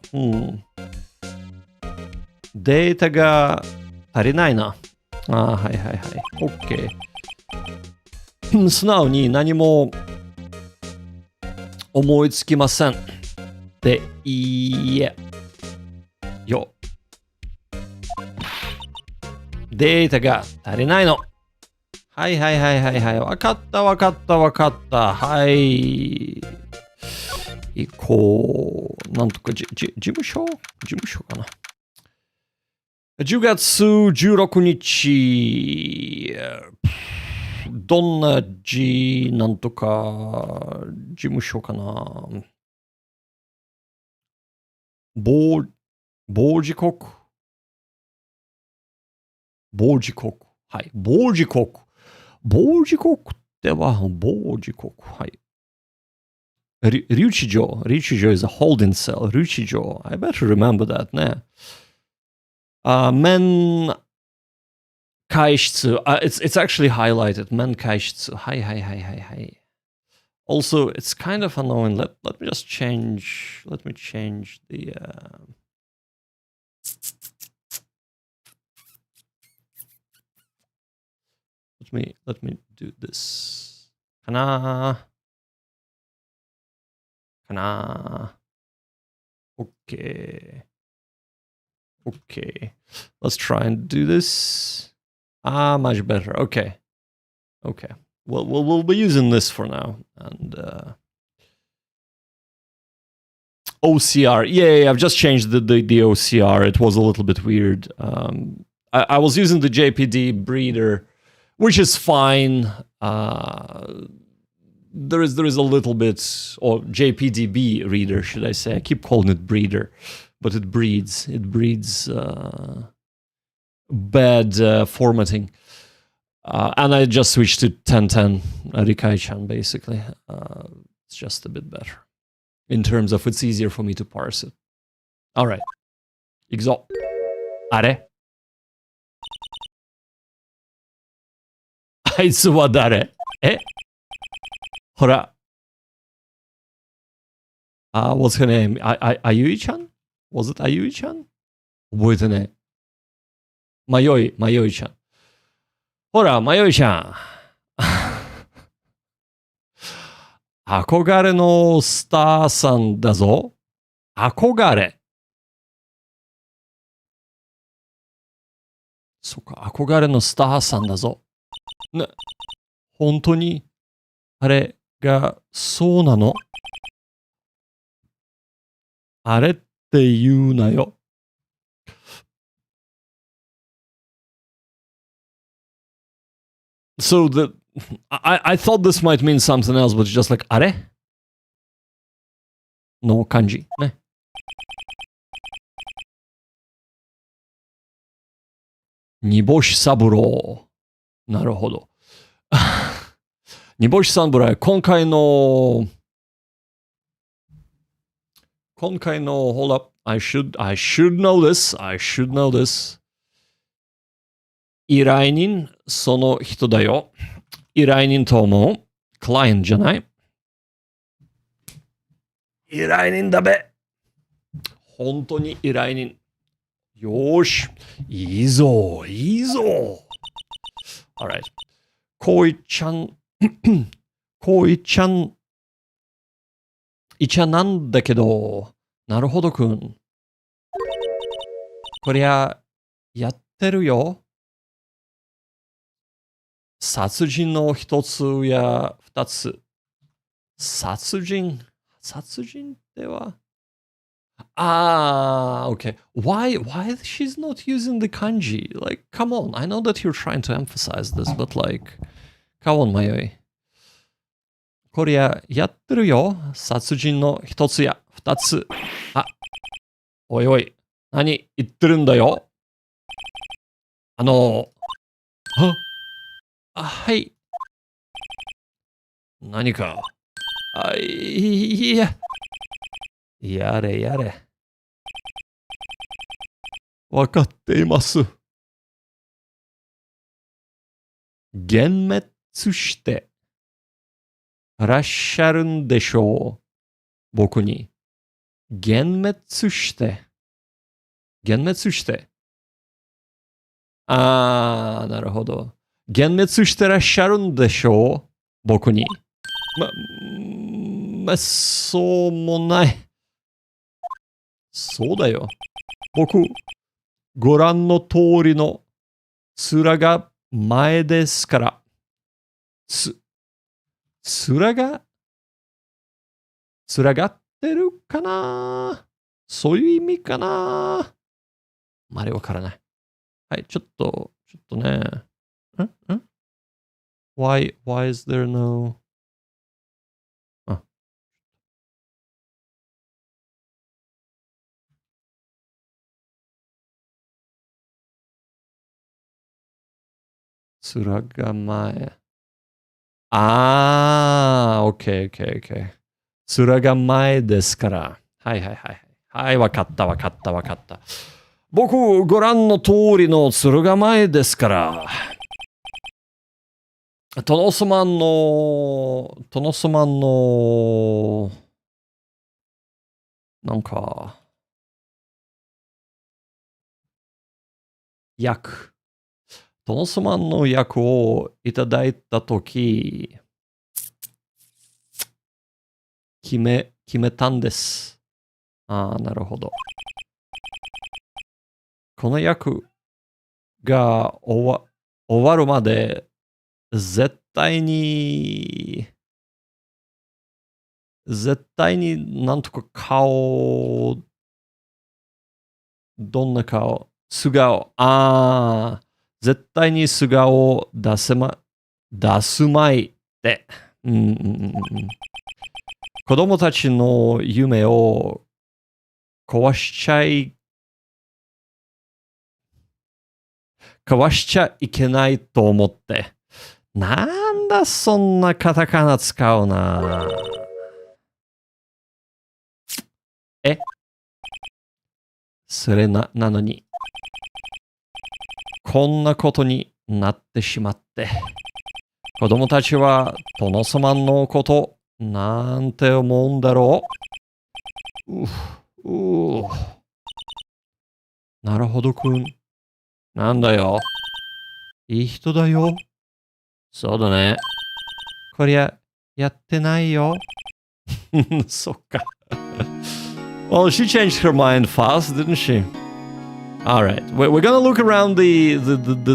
データが足りないな。はい。OK。素直に何も思いつきません。で、いいえ。よ。データが足りないの。はい。わかった。はい。行こう。なんとか事務所かな。10月16日、どんななんとか事務所かな。傍時刻。はい。傍時刻っては、傍時刻。はい。留置場 is a holding cell. 留置場 I better remember that ね。面会室 it's actually highlighted. 面会室はい。Also, it's kind of annoying. Let me just change. Let me change the. Let me do this. かな。Okay. Let's try and do this. Much better. Okay. We'll be using this for now. And OCR. Yeah, I've just changed the OCR. It was a little bit weird. I was using the JPD breeder, which is fine. There is a little bit, or JPDB reader, should I say? I keep calling it breeder, but it breeds bad formatting. And I just switched to 1010 Rikai-chan, basically. It's just a bit better. In terms of it's easier for me to parse it. Alright. いくぞ。あれあいつは誰えほら。what's her name? Ayui-chan? Was it Ayui-chan? 覚えてね。迷いちゃん。ほら、迷いちゃん。憧れのスターさんだぞ。憧れ。そっか、憧れのスターさんだぞ。ね、本当に、あれがそうなの？あれって言うなよ。So I thought this might mean something else, but just like あれの漢字ね。煮干し三郎。なるほど。煮干し三郎、今回の、hold up, I should know this. 依頼人、その人だよ。依頼人と思う。クライアントじゃない。依頼人だべ。本当に依頼人。よーし。いいぞ。Alright. こいちゃんなんだけど、なるほどくん。こりゃ、やってるよ。殺人の一つや二つ。殺人ではokay. Why she's not using the kanji? Like, come on. I know that you're trying to emphasize this, but like, come on, Mayoi. こりゃ、やってるよ。殺人の一つや二つ。おい、何言ってるんだよ。はい。何か。いや。やれ。わかっています。幻滅してらっしゃるんでしょう。僕に。幻滅して。なるほど。幻滅してらっしゃるんでしょう。僕に。そうもない。そうだよ。僕、ご覧の通りの面が前ですから。面がってるかな？そういう意味かな？あれわからない。はい、ちょっとね。Why is there no... 面が前。OK。面が前ですから。はい。はい、わかった。僕、ご覧の通りの面が前ですから。殿様の、なんか、殿様の役をいただいたとき、決めたんです。なるほど。この役が終わるまで、絶対になんとかどんな顔、素顔、絶対に素顔を出すまいって。子供たちの夢を壊しちゃい交わしちゃいけないと思って。なんだそんなカタカナ使うな。それなのに、こんなことになってしまって。子供たちは殿様のことなんて思うんだろう。なるほどくん。なんだよ。いい人だよ。そうだね。こりゃ、やってないよ。そっか。Well, she changed her mind fast, didn't she? Alright, we're gonna look around the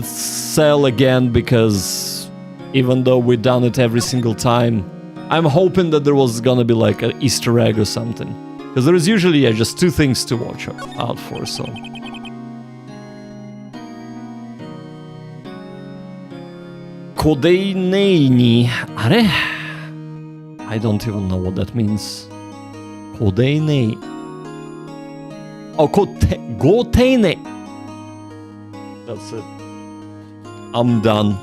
cell again because even though we've done it every single time, I'm hoping that there was gonna be like an Easter egg or something. Because there is usually just two things to watch out for, so... Kodainei are? I don't even know what that means. Kodainei. Oh, Goteine. That's it. I'm done.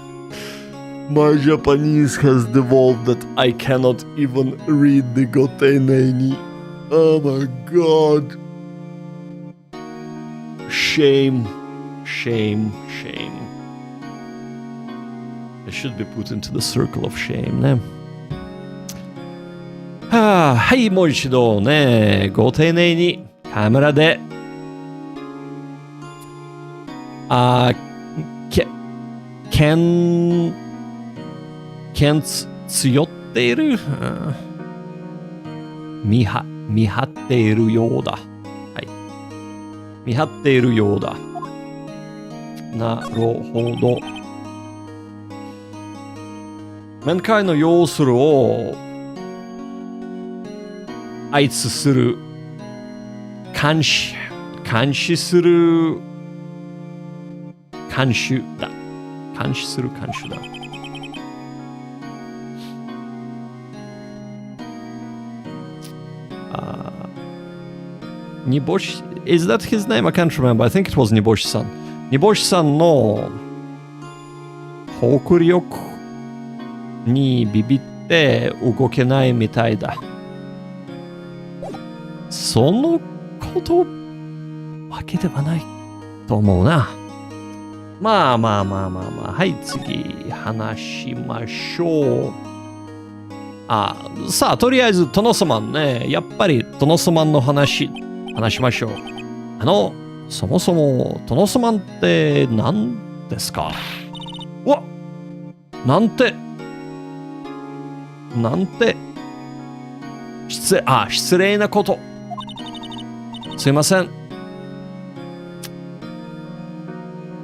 My Japanese has devolved that I cannot even read the Goteine. Oh my god. Shame. Shame. Shame. I should be put into the circle of shame, ね。はい、もう一度ね、ご丁寧にカメラで、強っている、見張っているようだ。はい。見張っているようだ。なるほど。面会の要するを愛知する監視する監修だ。監視する監修だ。煮干し Is that his name? I can't remember. I think it was 煮干しさん。煮干しさんの北力にビビって動けないみたいだ。そのことわけではないと思うな。まあ。はい、次話しましょう。さあ、とりあえず殿様ね。やっぱり殿様の話しましょう。そもそも殿様って何ですか？わっ、なんて失礼なこと。すいません。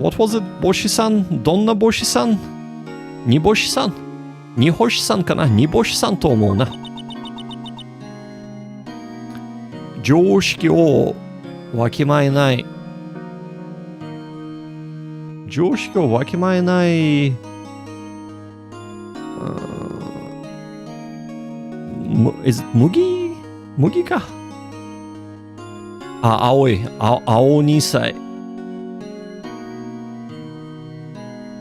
What was it? 帽子さん？どんな帽子さん？煮干しさん？煮干しさんかな？煮干しさんと思うな。常識をわきまえない。常識をわきまえない。麦か。青2歳。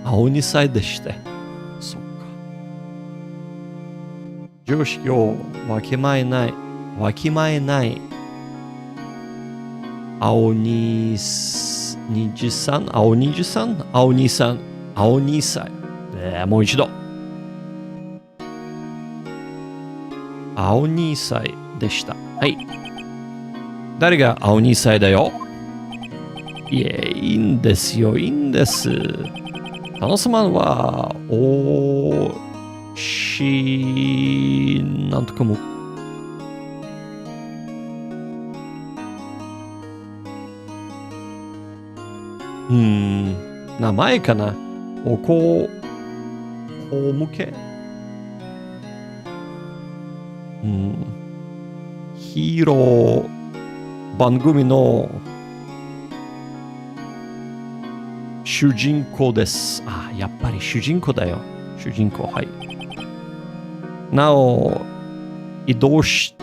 青2歳でして。そっか。常識をわきまえない。青2歳。もう一度。青2歳でした。はい。誰が青2歳だよ？いえ、いいんですよ、いいんです。殿様は、なんとかも。名前かな？向け？ヒーロー番組の主人公です。やっぱり主人公だよ。主人公、はい。なお、江戸シテ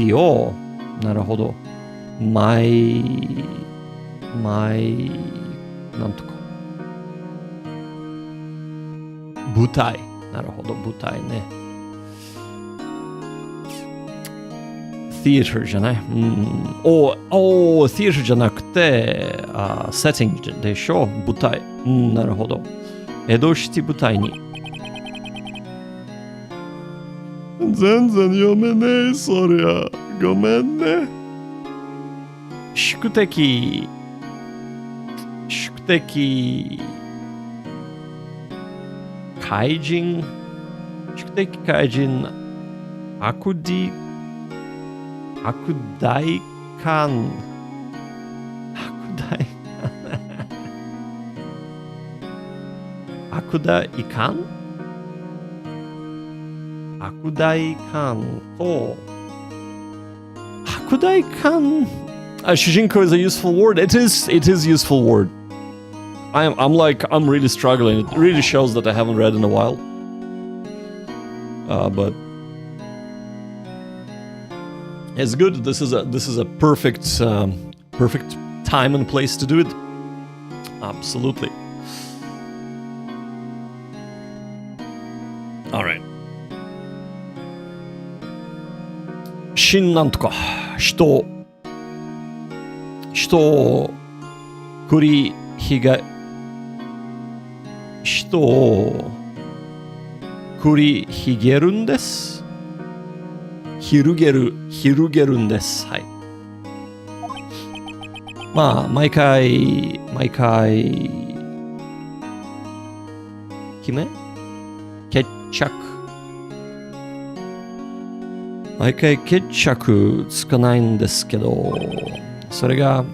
ィを、なるほど。なんとか。舞台。なるほど、舞台ね。theater じゃない。theater じゃなくて、setting でしょ、舞台。なるほど。江戸シティ舞台に。全然読めねえ、そりゃ。ごめんね。宿敵。怪人。宿敵怪人。悪大官。悪大官悪大官と悪大官主人公 is a useful word. It is useful word. I'm really struggling. It really shows that I haven't read in a while. But it's good. This is a perfect time and place to do it. Absolutely. All right. 新なんとか人を繰り広げるんです。広げるんです。はい。まあ毎回決着。毎回決着つかないんですけど、それが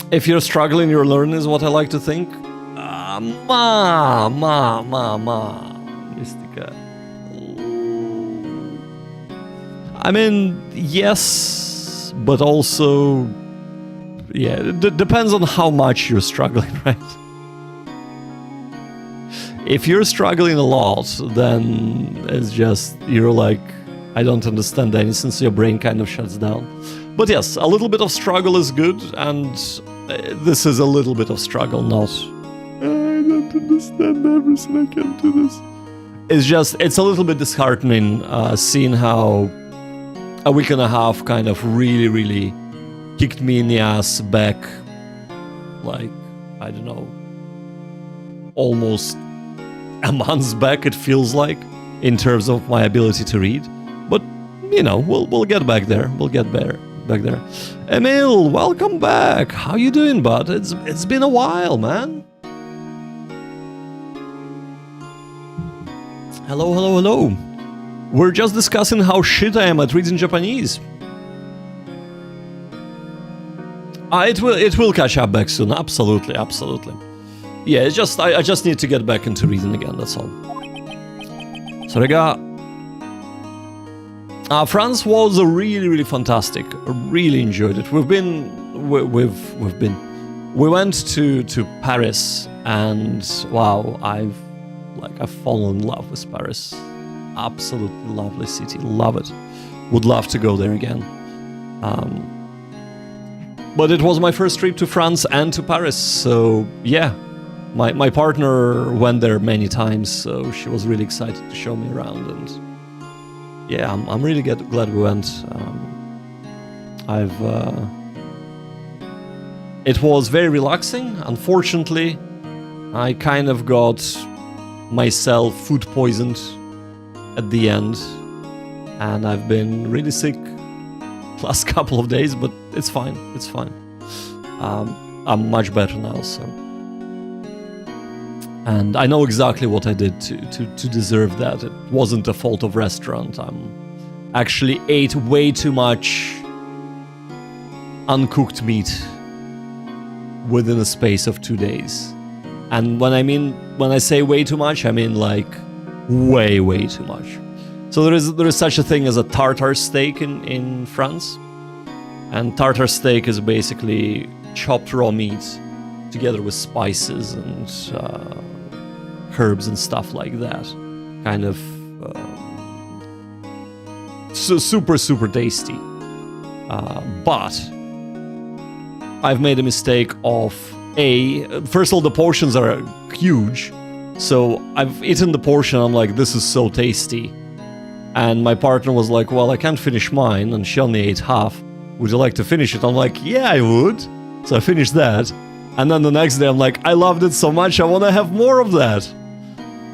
If you're struggling, you're learning is what I like to think. まあミスティカ I mean, yes, but also yeah, it depends on how much you're struggling, right? If you're struggling a lot, then it's just, you're like, I don't understand anything, so your brain kind of shuts down. But yes, a little bit of struggle is good, and this is a little bit of struggle, not, I don't understand everything, I can't do this. It's a little bit disheartening seeing how a week and a half kind of really kicked me in the ass back, like, I don't know, almost a month back, it feels like, in terms of my ability to read. But you know, we'll get back there. We'll get back there. Emil, welcome back. How you doing, bud? It's been a while, man. Hello. We're just discussing how shit I am at reading Japanese. It will catch up back soon. Absolutely. Yeah, it's just I just need to get back into reading again. That's all. それが France was really fantastic. I really enjoyed it. We went to Paris, and wow, I've fallen in love with Paris. Absolutely lovely city. Love it. Would love to go there again. But it was my first trip to France and to Paris, so yeah. My partner went there many times, so she was really excited to show me around, and yeah, I'm really glad we went. It was very relaxing. Unfortunately, I kind of got myself food poisoned at the end, and I've been really sick last couple of days, but it's fine. I'm much better now, so. And I know exactly what I did to deserve that. It wasn't the fault of restaurant. I actually ate way too much uncooked meat within a space of 2 days. And when I say way too much, I mean like way too much. So there is such a thing as a tartar steak in France. And tartar steak is basically chopped raw meat together with spices and herbs and stuff like that. Kind of super tasty. But I've made a mistake of first of all, the portions are huge. So I've eaten the portion, I'm like, this is so tasty. And my partner was like, well, I can't finish mine, and she only ate half. Would you like to finish it? I'm like, yeah, I would. So I finished that. And then the next day I'm like, I loved it so much, I want to have more of that.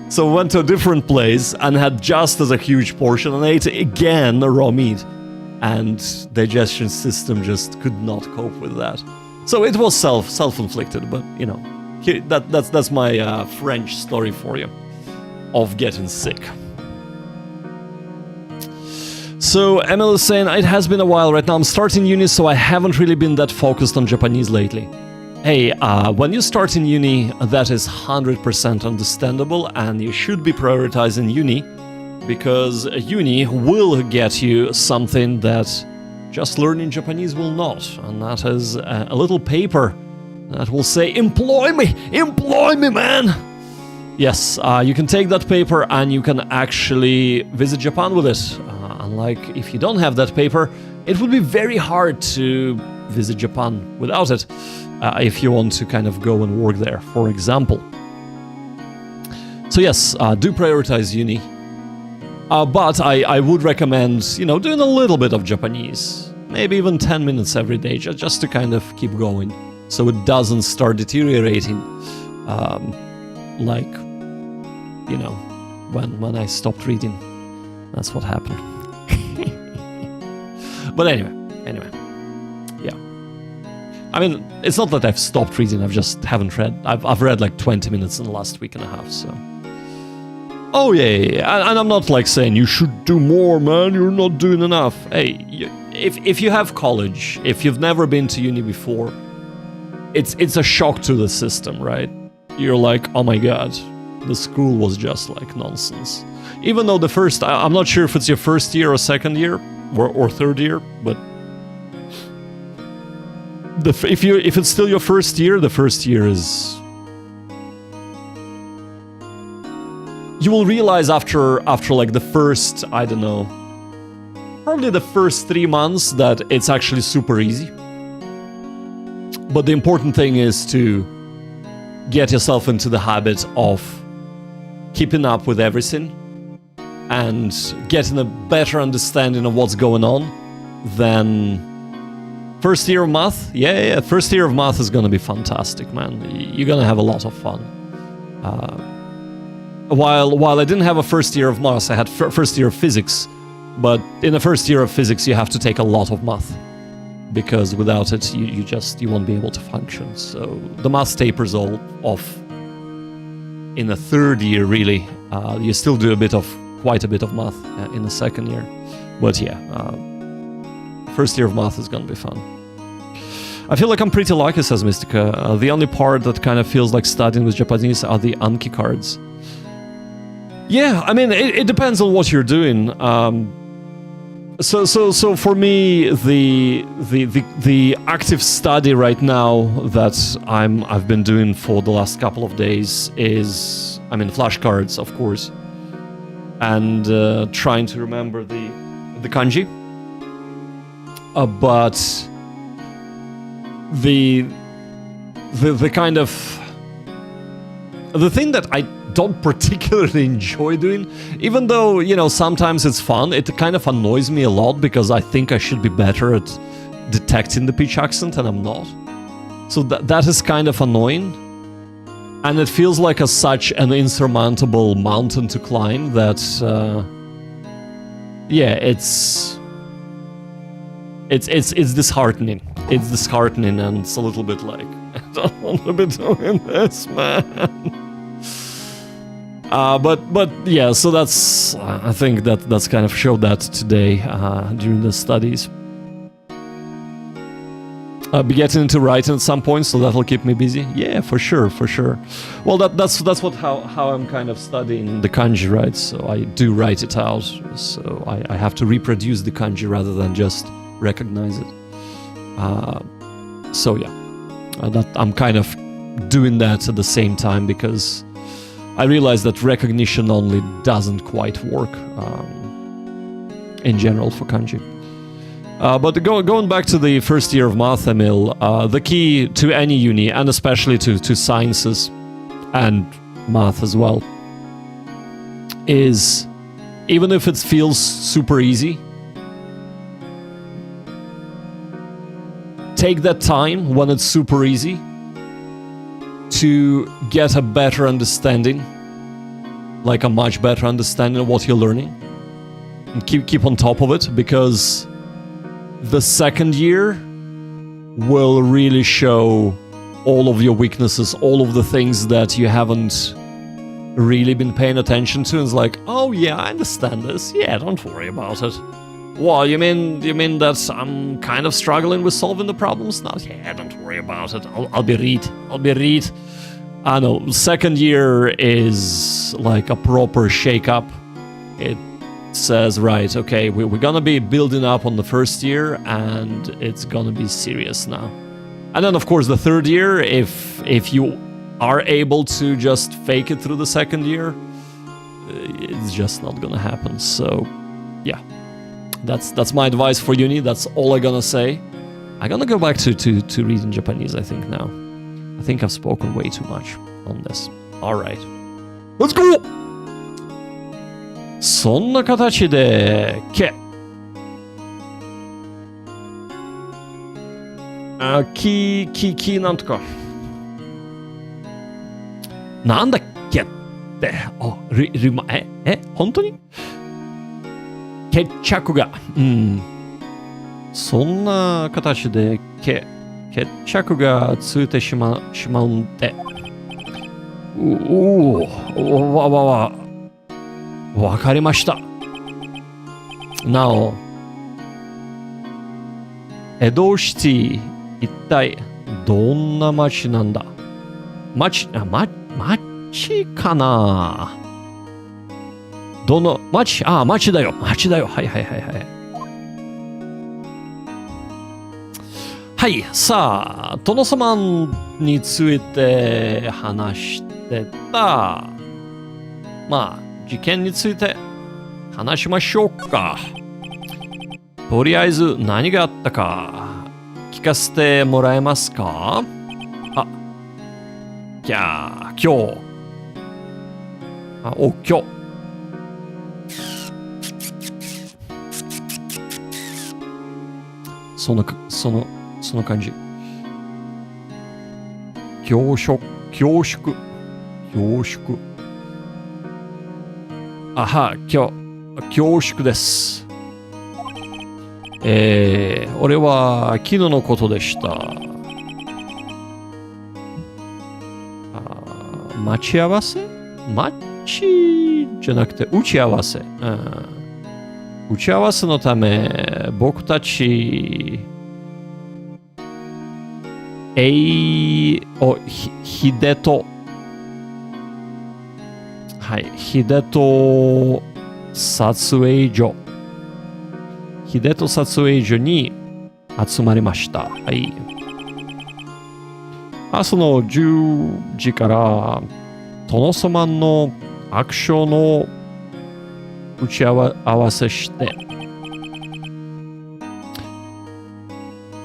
So I went to a different place and had just as a huge portion and ate again the raw meat. And digestion system just could not cope with that. So it was self-inflicted, but you know, that's my French story for you of getting sick. So Emil is saying, it has been a while right now. I'm starting uni, so I haven't really been that focused on Japanese lately. Hey, when you start in uni, that is 100% understandable, and you should be prioritizing uni, because uni will get you something that just learning Japanese will not, and that is a little paper that will say, employ me, man! Yes, you can take that paper and you can actually visit Japan with it. Unlike if you don't have that paper, it would be very hard to visit Japan without it, if you want to kind of go and work there, for example. So yes, do prioritize uni. But I would recommend, doing a little bit of Japanese. Maybe even 10 minutes every day, just to kind of keep going. So it doesn't start deteriorating. When I stopped reading. That's what happened. But anyway. Yeah. I mean, it's not that I've stopped reading, I just haven't read. I've read like 20 minutes in the last week and a half, so... Oh yeah. And I'm not like saying you should do more, man, you're not doing enough. Hey, if you have college, if you've never been to uni before, it's a shock to the system, right? You're like, oh my god, the school was just like nonsense. Even though I'm not sure if it's your first year or second year or third year, but if it's still your first year, the first year is... You will realize after like the first, I don't know, probably the first 3 months that it's actually super easy. But the important thing is to get yourself into the habit of keeping up with everything and getting a better understanding of what's going on than first year of math. Yeah, first year of math is going to be fantastic, man. You're going to have a lot of fun. While I didn't have a first year of math, I had first year of physics. But in the first year of physics, you have to take a lot of math, because without it, you won't be able to function. So the math tapers all off in the third year, really. You still do quite a bit of math in the second year. But yeah, first year of math is gonna be fun. I feel like I'm pretty lucky, says Mystica. The only part that kind of feels like studying with Japanese are the Anki cards. Yeah, I mean, it depends on what you're doing. So for me, the active study right now that I've been doing for the last couple of days is, flashcards, of course, and trying to remember the kanji. But the kind of the thing that I don't particularly enjoy doing, even though, sometimes it's fun, it kind of annoys me a lot because I think I should be better at detecting the pitch accent and I'm not. So that is kind of annoying. And it feels like such an insurmountable mountain to climb that, it's disheartening. It's disheartening, and it's a little bit like, I don't want to be doing this, man. But yeah, so that's, I think that's kind of showed that today during the studies. I'll be getting into writing at some point, so that'll keep me busy. Yeah, for sure. Well, that's how I'm kind of studying the kanji, right? So I do write it out, so I have to reproduce the kanji rather than just recognize it. So yeah, I'm kind of doing that at the same time because I realize that recognition only doesn't quite work in general for kanji. But going back to the first year of math, Emil, the key to any uni, and especially to sciences and math as well, is even if it feels super easy, take that time when it's super easy to get a better understanding, like a much better understanding of what you're learning, and keep on top of it, because the second year will really show all of your weaknesses, all of the things that you haven't really been paying attention to. And it's like, oh yeah, I understand this. Yeah, don't worry about it. Well, you mean that I'm kind of struggling with solving the problems now? Yeah, don't worry about it. I'll be read. I know, second year is like a proper shake-up. It says, right, okay, we're gonna be building up on the first year, and it's gonna be serious now. And then, of course, the third year, if you are able to just fake it through the second year, it's just not gonna happen. So, yeah, that's my advice for uni. That's all I'm gonna say. I'm gonna go back to reading Japanese, I think, now. I think I've spoken way too much on this. Alright. Let's go! そんな形で、け。なんとか。なんだっけって。本当に決着が。そんな形で、決着がついてしまうんで。わかりました。なお、江戸シティ、一体どんな街なんだ？街かな？どの街？街だよ。はい。はい、さあ、殿様について話してた。事件について話しましょうか。とりあえず何があったか聞かせてもらえますか？今日。その感じ。恐縮。恐縮です。俺は昨日のことでした。待ち合わせじゃなくて打ち合わせ。打ち合わせのため僕たち秀人撮影所に集まりました。はい。朝の10時から殿様のアクションの打ち合わせして、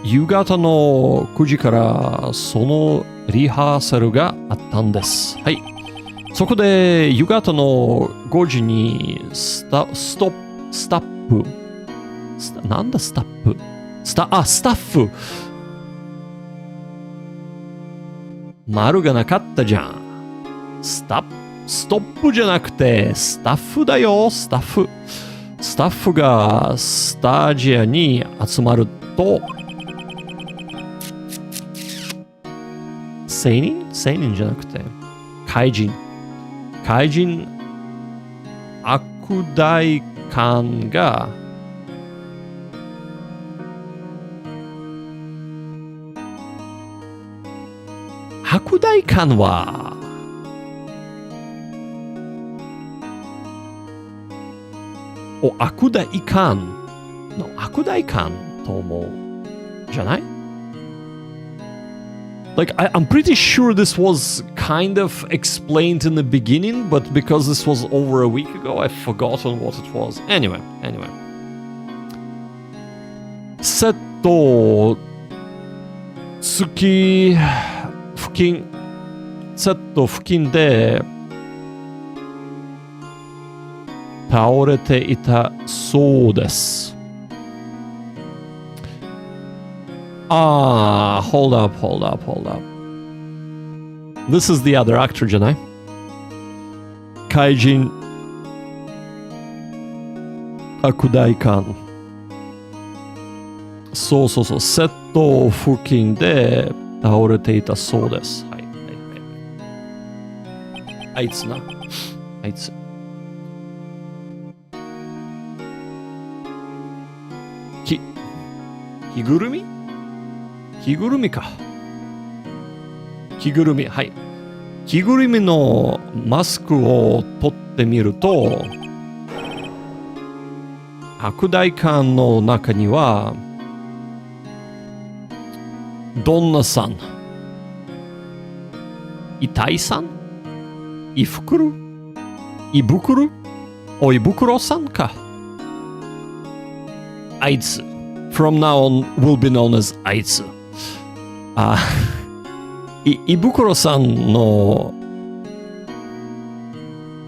夕方の9時からそのリハーサルがあったんです。はい。そこで夕方の5時にスタッフ。なんだスタッフ？スタッフ。丸がなかったじゃん。ストップじゃなくてスタッフだよ、スタッフ。スタッフがスタジアに集まると、青年じゃなくて怪人悪代官が悪代官は悪代官の悪代官と思うじゃない？Like, I'm pretty sure this was kind of explained in the beginning, but because this was over a week ago, I've forgotten what it was. Anyway. セット付近セット付近で倒れていたそうです。hold up. This is the other actor じゃない？怪人悪大官。そう。セット付近で倒れていたそうです。はい。あいつ。着ぐるみか。着ぐるみ、はい。着ぐるみのマスクを取ってみると、悪大官の中には、どんなさん、痛いさん、胃袋さんか。あいつ。From now on will be known as あいつ。胃袋さんの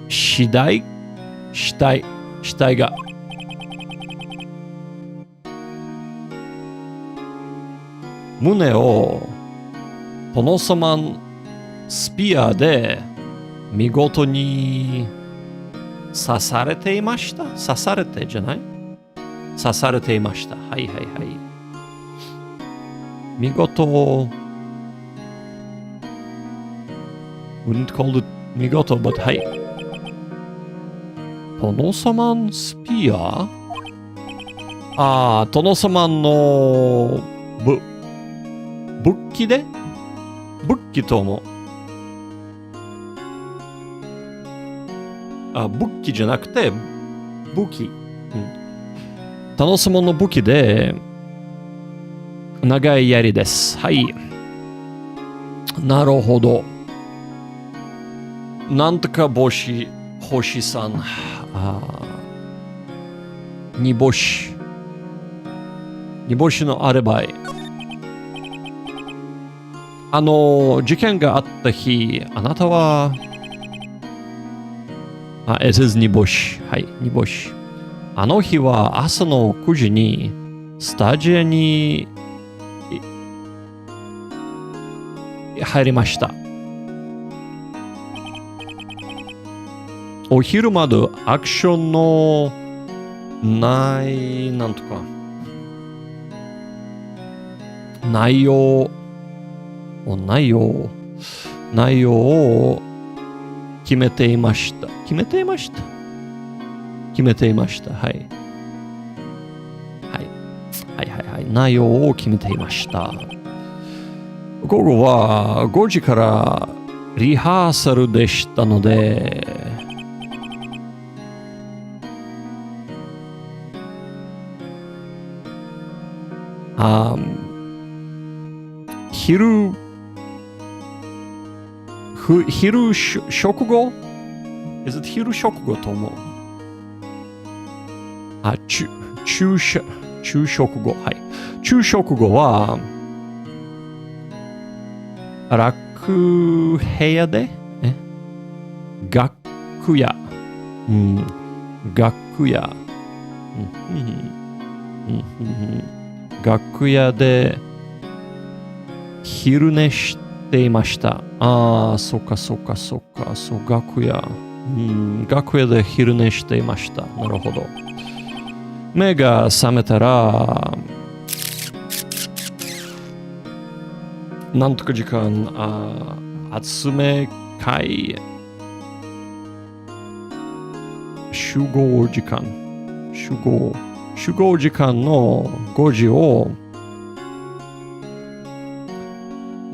死体が胸を殿様スピアで見事に刺されていました。刺されていました。はい。見事wouldn't call it 見事 but はい。殿様スピア？殿様の武器と思う。武器じゃなくて武器。殿様の武器で長い槍です。はい。なるほど。なんとか星さん。煮干しのアリバイ。事件があった日、あなたはit is 煮干し。はい、煮干し。あの日は朝の9時にスタジオに入りました。お昼までアクションのなんとか内容を決めていました。はい。内容を決めていました。午後は5時からリハーサルでしたので、昼食後 Is it 昼食後と思う？昼食後。はい。昼食後は、楽部屋で、楽屋。楽屋で昼寝していました。そっか。そう、楽屋。楽屋で昼寝していました。なるほど。目が覚めたら、なんとか時間、集め会、集合時間の5時を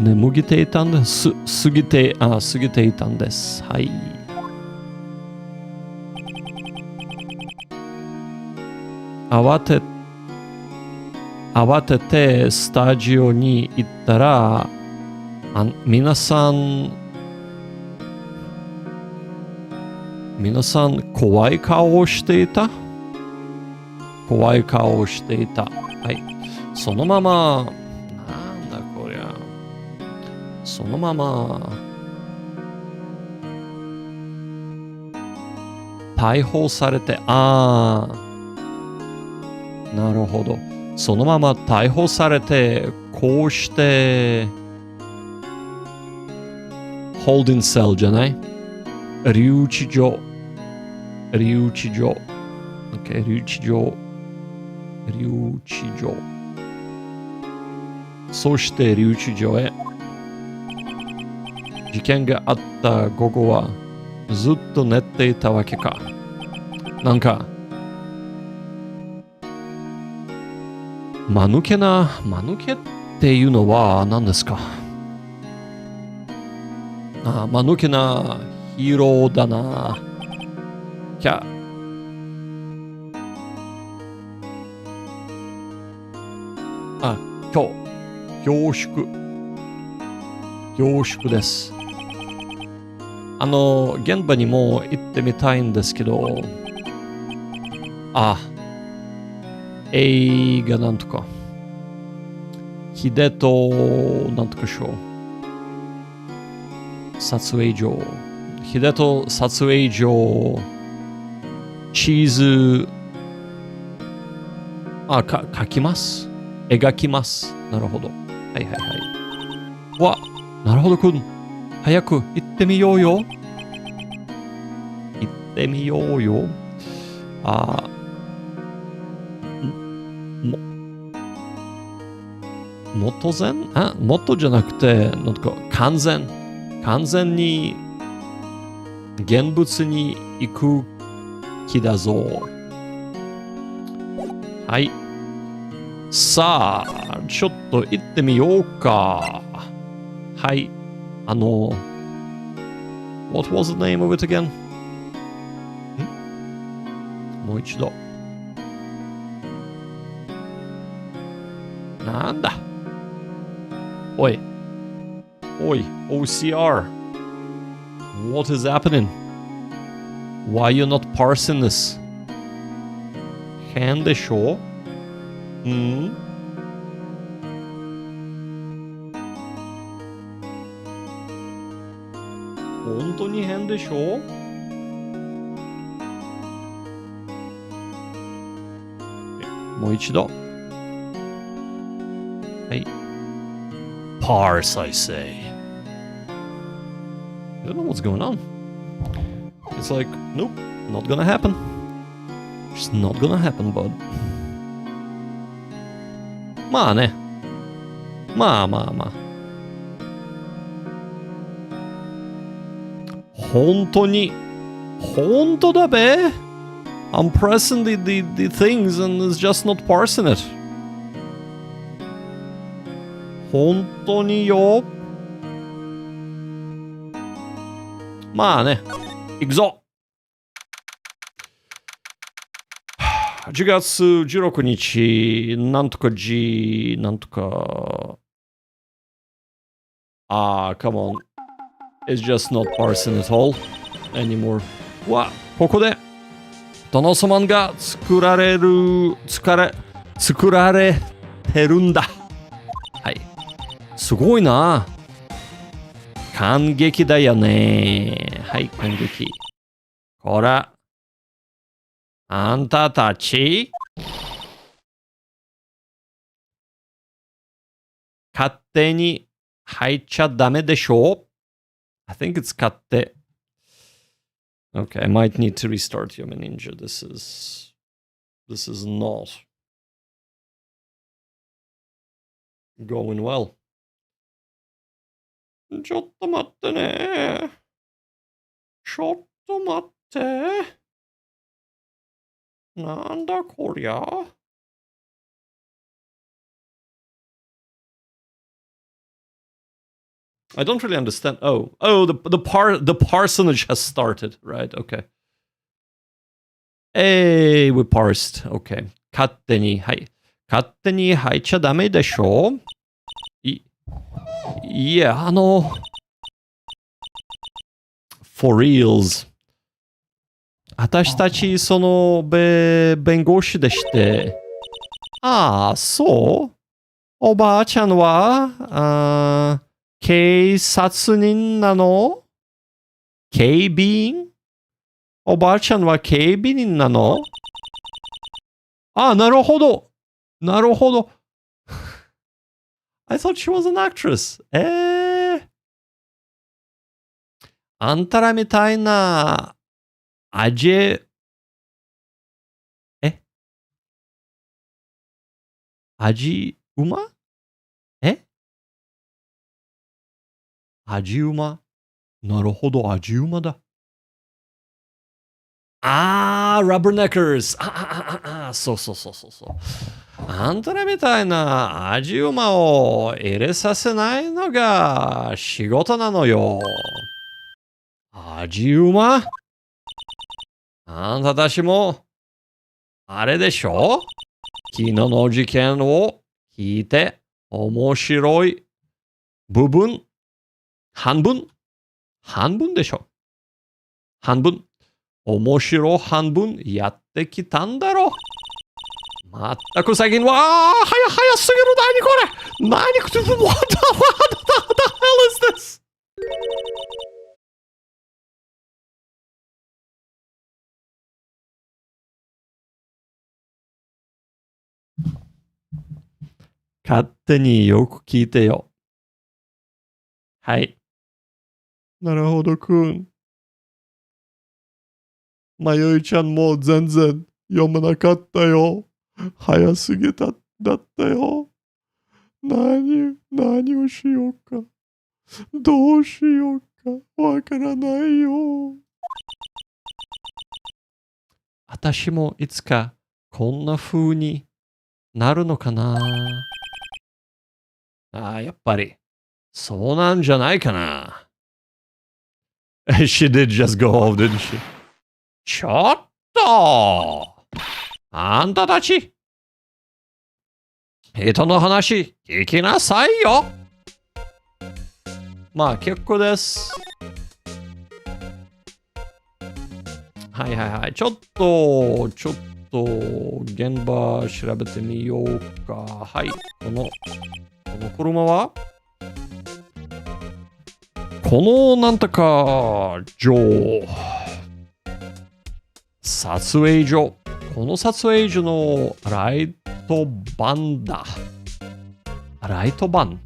過ぎていたんです。はい。慌ててスタジオに行ったら、皆さん怖い顔をしていた。はい。そのまま、なんだこりゃ。そのまま、逮捕されて、なるほど。そのまま逮捕されて、こうして、holding cell じゃない？留置所。留置所。OK、留置所。留置所。そして留置所へ。事件があった午後はずっと寝ていたわけか。なんか、間抜けっていうのは何ですか？間抜けなヒーローだな。今日、恐縮です。現場にも行ってみたいんですけど、映画なんとか、秀となんとかショー、撮影所、秀と撮影所、チーズ、描きます。描きます。なるほど。はいはいはい。なるほどくん。早く行ってみようよ。行ってみようよ。元然元じゃなくて、なんか完全に現物に行く気だぞ。はい。さあ、ちょっと行ってみようか。はい。What was the name of it again? もう一度。なんだ。おい、OCR. What is happening? Why you not parsing this? 変でしょ？本当に変でしょ？もう一度。はい。Parse, I say. I don't know what's going on. It's like, nope, not gonna happen. Just not gonna happen, bud. まあね。まあ。本当だべ。I'm pressing the things and it's just not parsing it. 本当によ。まあね。行くぞ。10月16日、なんとか G、なんとか。come on. It's just not parsing at all anymore. ここで、殿様が作られてるんだ。はい。すごいな。感激だよね。はい、感激。ほら。あんたたち勝手に入っちゃダメでしょ？ I think it's 勝手。Okay, I might need to restart Yomi Ninja. This is not going well. ちょっと待ってね。ちょっと待って。なんだこりゃ。I don't really understand. The parsonage has started, right? Okay. Hey, we parsed. Okay. 勝手に入っちゃダメでしょ？いや、for reals。私たち、弁護士でして。そう？おばあちゃんは、警察人なの？警備員？おばあちゃんは警備人なの？あ、なるほど。なるほど。I thought she was an actress. あんたらみたいな、味うま味うま？なるほど、味うまだ。rubberneckers. そうそうそうそうそう。あんたらみたいな味うまを入れさせないのが仕事なのよ。味うま？あんたたちも、あれでしょ？昨日の事件を聞いて面白い部分、半分でしょ？半分。面白半分やってきたんだろ？まったく最近は、早すぎる。何これ？what the hell is this? 勝手によく聞いてよ。はい。なるほどくん。まよいちゃんも全然読めなかったよ。早すぎただったよ。何をしようか。どうしようか。わからないよ。私もいつかこんな風になるのかな。やっぱりそうなんじゃないかな。She did just go off, didn't she? ちょっとあんたたち人の話聞きなさいよ。まあ結構です。はい。ちょっと現場調べてみようか。はい。この車はこのなんとか撮影所。この撮影所のライトバンだ。ライトバン。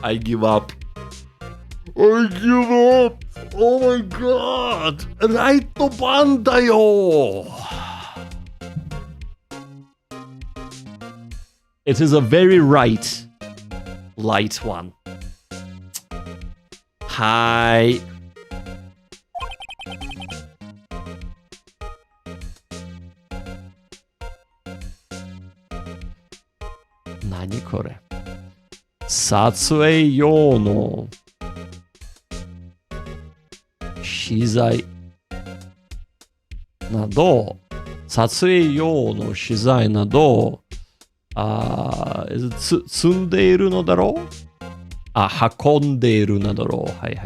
I give up. Oh my god! ライトバンだよ。It is a very light one. はい。何これ？撮影用の資材など、積んでいるのだろう？運んでいるのだろう。はい。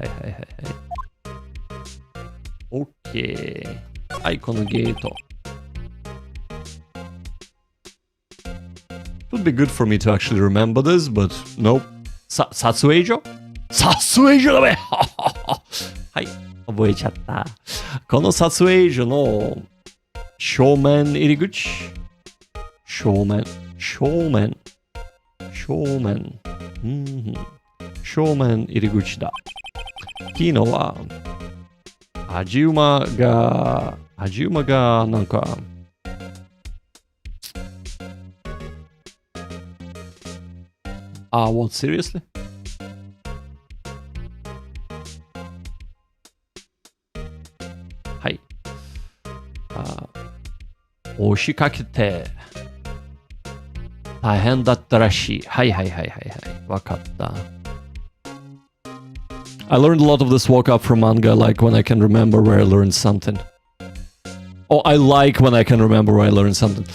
OK。はい、このゲート。It would be good for me to actually remember this, but nope. 撮影所だべはい、覚えちゃった。この撮影所の正面入り口。正面入り口だ。昨日は味うまがなんかwhat seriously? はい。押しかけて大変だったらしい。はい。わかった。I learned a lot of this walk-up from manga, like when I can remember where I learned something. Oh, I like when I can remember where I learned something.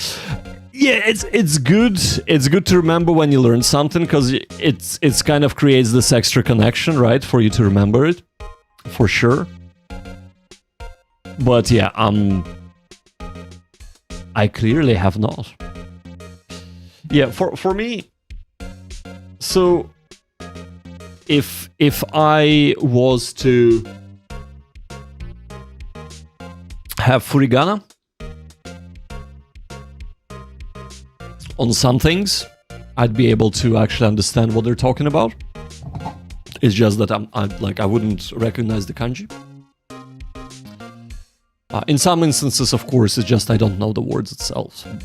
Yeah, it's good. It's good to remember when you learn something because it's kind of creates this extra connection, right, for you to remember it, for sure. But yeah, I clearly have not. Yeah, for me, so if I was to have furigana on some things, I'd be able to actually understand what they're talking about. It's just that I wouldn't recognize the kanji. In some instances, of course, it's just I don't know the words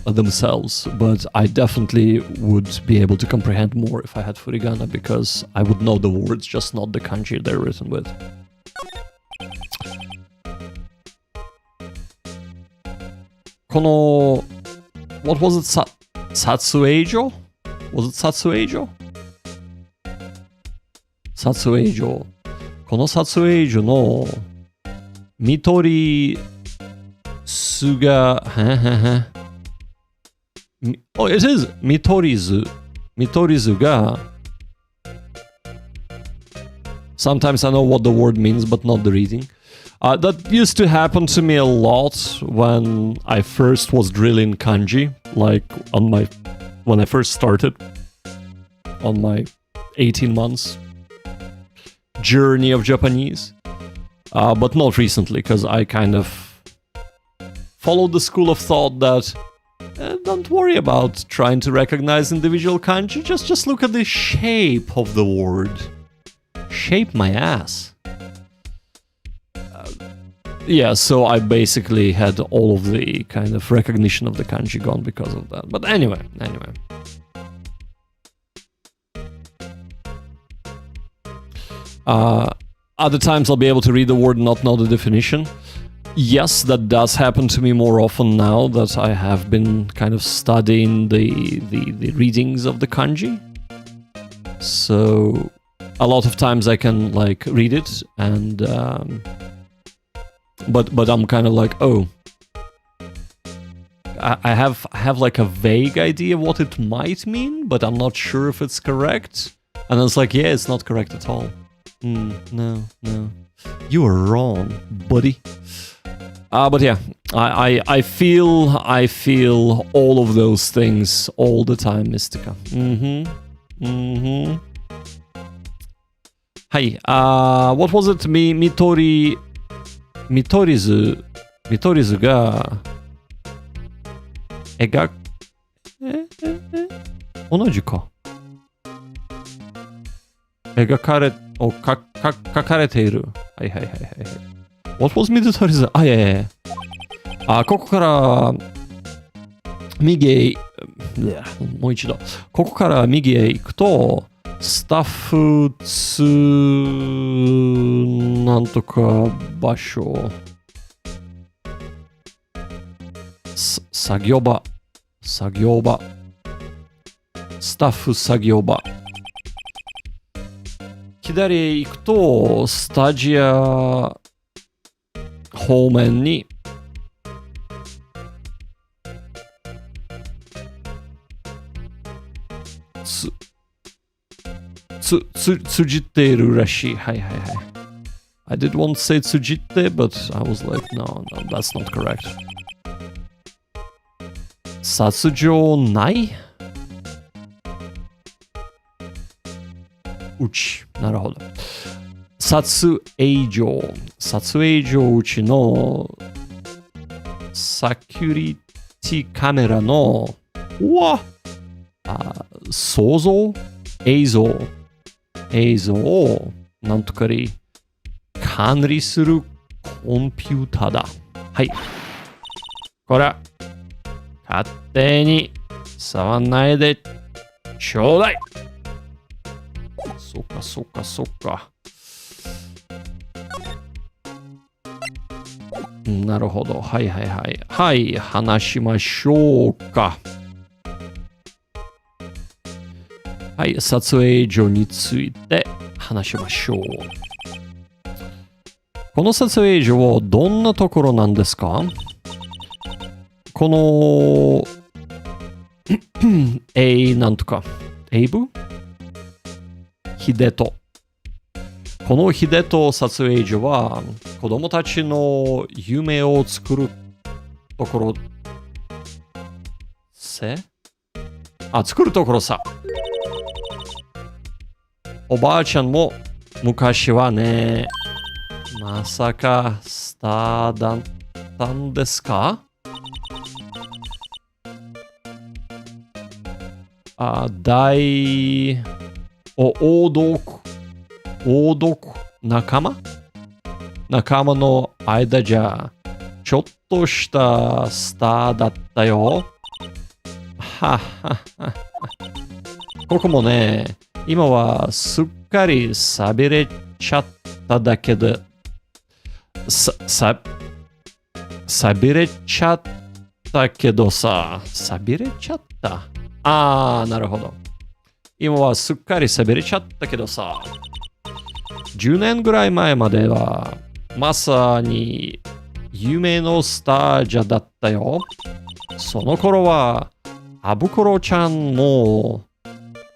themselves, but I definitely would be able to comprehend more if I had furigana, because I would know the words, just not the kanji they're written with. Kono... What was it? Satsueijo? Was it Satsueijo? Satsueijo. Kono Satsueijo no Mitori Suga... Oh, it is! Mitorizu. Mitorizu ga... Sometimes I know what the word means, but not the reading. That used to happen to me a lot when I first was drilling kanji, like when I first started on my 18 months journey of Japanese. But not recently, because I kind of followed the school of thought that don't worry about trying to recognize individual kanji, just look at the shape of the word. Shape my ass. Yeah, so I basically had all of the kind of recognition of the kanji gone because of that. But anyway. Other times I'll be able to read the word and not know the definition. Yes, that does happen to me more often now that I have been kind of studying the readings of the kanji. So a lot of times I can like read it and but I'm kind of like, oh, I have like a vague idea of what it might mean, but I'm not sure if it's correct. And it's like, yeah, it's not correct at all. No. You are wrong, buddy. But yeah, I feel all of those things all the time, Mystica. Hi, what was it? Mitorizu ga... 同じか。描かれている。はい。What was Mitorizu? いや。ここから右へ、もう一度。ここから右へ行くと、スタッフなんとか場所。作業場。スタッフ作業場。左へ行くと、スタジア方面につじっているらしい。はい。I did want to say つじって、but I was like, no, that's not correct. 殺場ないうち。なるほど。撮影所うちのセキュリティカメラの映像をなんとかに管理するコンピューターだ。はい。これ勝手に触んないでちょうだい。そっか。なるほど。はい。はい、話しましょうか。はい、撮影所について話しましょう。この撮影所はどんなところなんですか？このなんとか英語秀人。この秀人撮影所は子供たちの夢を作るところせ作るところさ。おばあちゃんも昔はね、まさかスターだったんですか？王読仲間の間じゃ、ちょっとしたスターだったよ。はっはっは。ここもね、今はすっかり寂れちゃっただけで、寂れちゃったけどさ、寂れちゃった。なるほど。今はすっかり寂れちゃったけどさ、10年ぐらい前までは、まさに夢のスターじゃだったよ。その頃は、アブコロちゃんも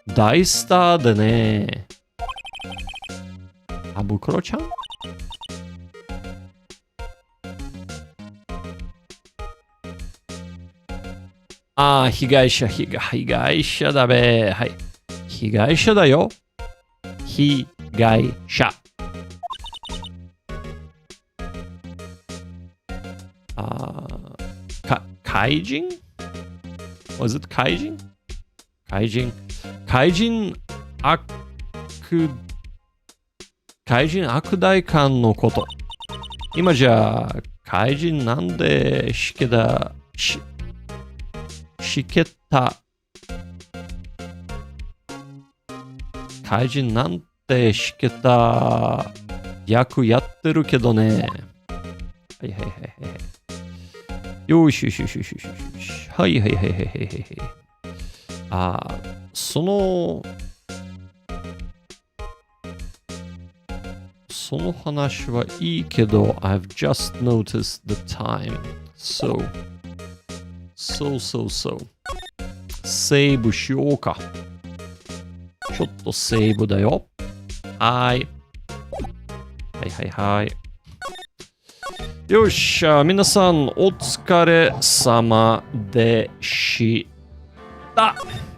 大スターでね。アブコロちゃん？被害者だべ。はい。被害者だよ。被害者。怪人？ Was it 怪人悪大官のこと。今じゃ、怪人なんでしけた。怪人なんてしけた役やってるけどね。はい。よし。はい。その話はいいけど、I've just noticed the time. So. セーブしようか。ちょっとセーブだよ。はい。よっしゃ、皆さんお疲れ様でした。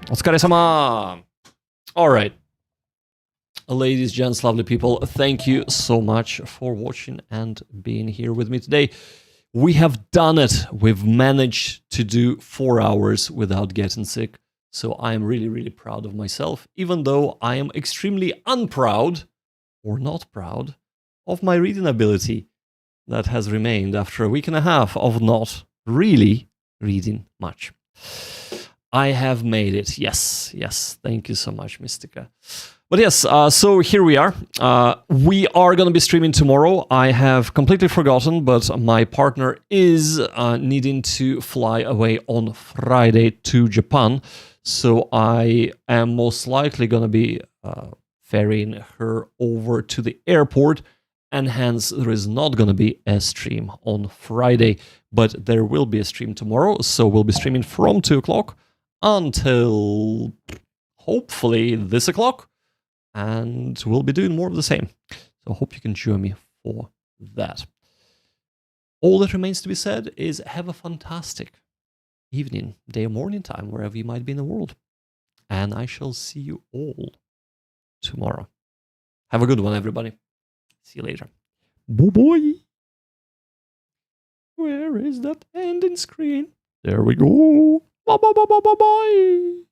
お疲れ様。Alright. Ladies, gents, lovely people, thank you so much for watching and being here with me today. We have done it. We've managed to do 4 hours without getting sick. So I am really, really proud of myself, even though I am extremely unproud, or not proud, of my reading ability that has remained after a week and a half of not really reading much. I have made it. Yes. Thank you so much, Mystica. But yes, so here we are. We are going to be streaming tomorrow. I have completely forgotten, but my partner is needing to fly away on Friday to Japan. So I am most likely going to be ferrying her over to the airport. And hence, there is not going to be a stream on Friday. But there will be a stream tomorrow. So we'll be streaming from 2 o'clock until hopefully this o'clock. And we'll be doing more of the same. So I hope you can join me for that. All that remains to be said is have a fantastic evening, day, or morning time, wherever you might be in the world. And I shall see you all tomorrow. Have a good one, everybody. See you later. Bye-bye. Where is that ending screen? There we go. Bye-bye.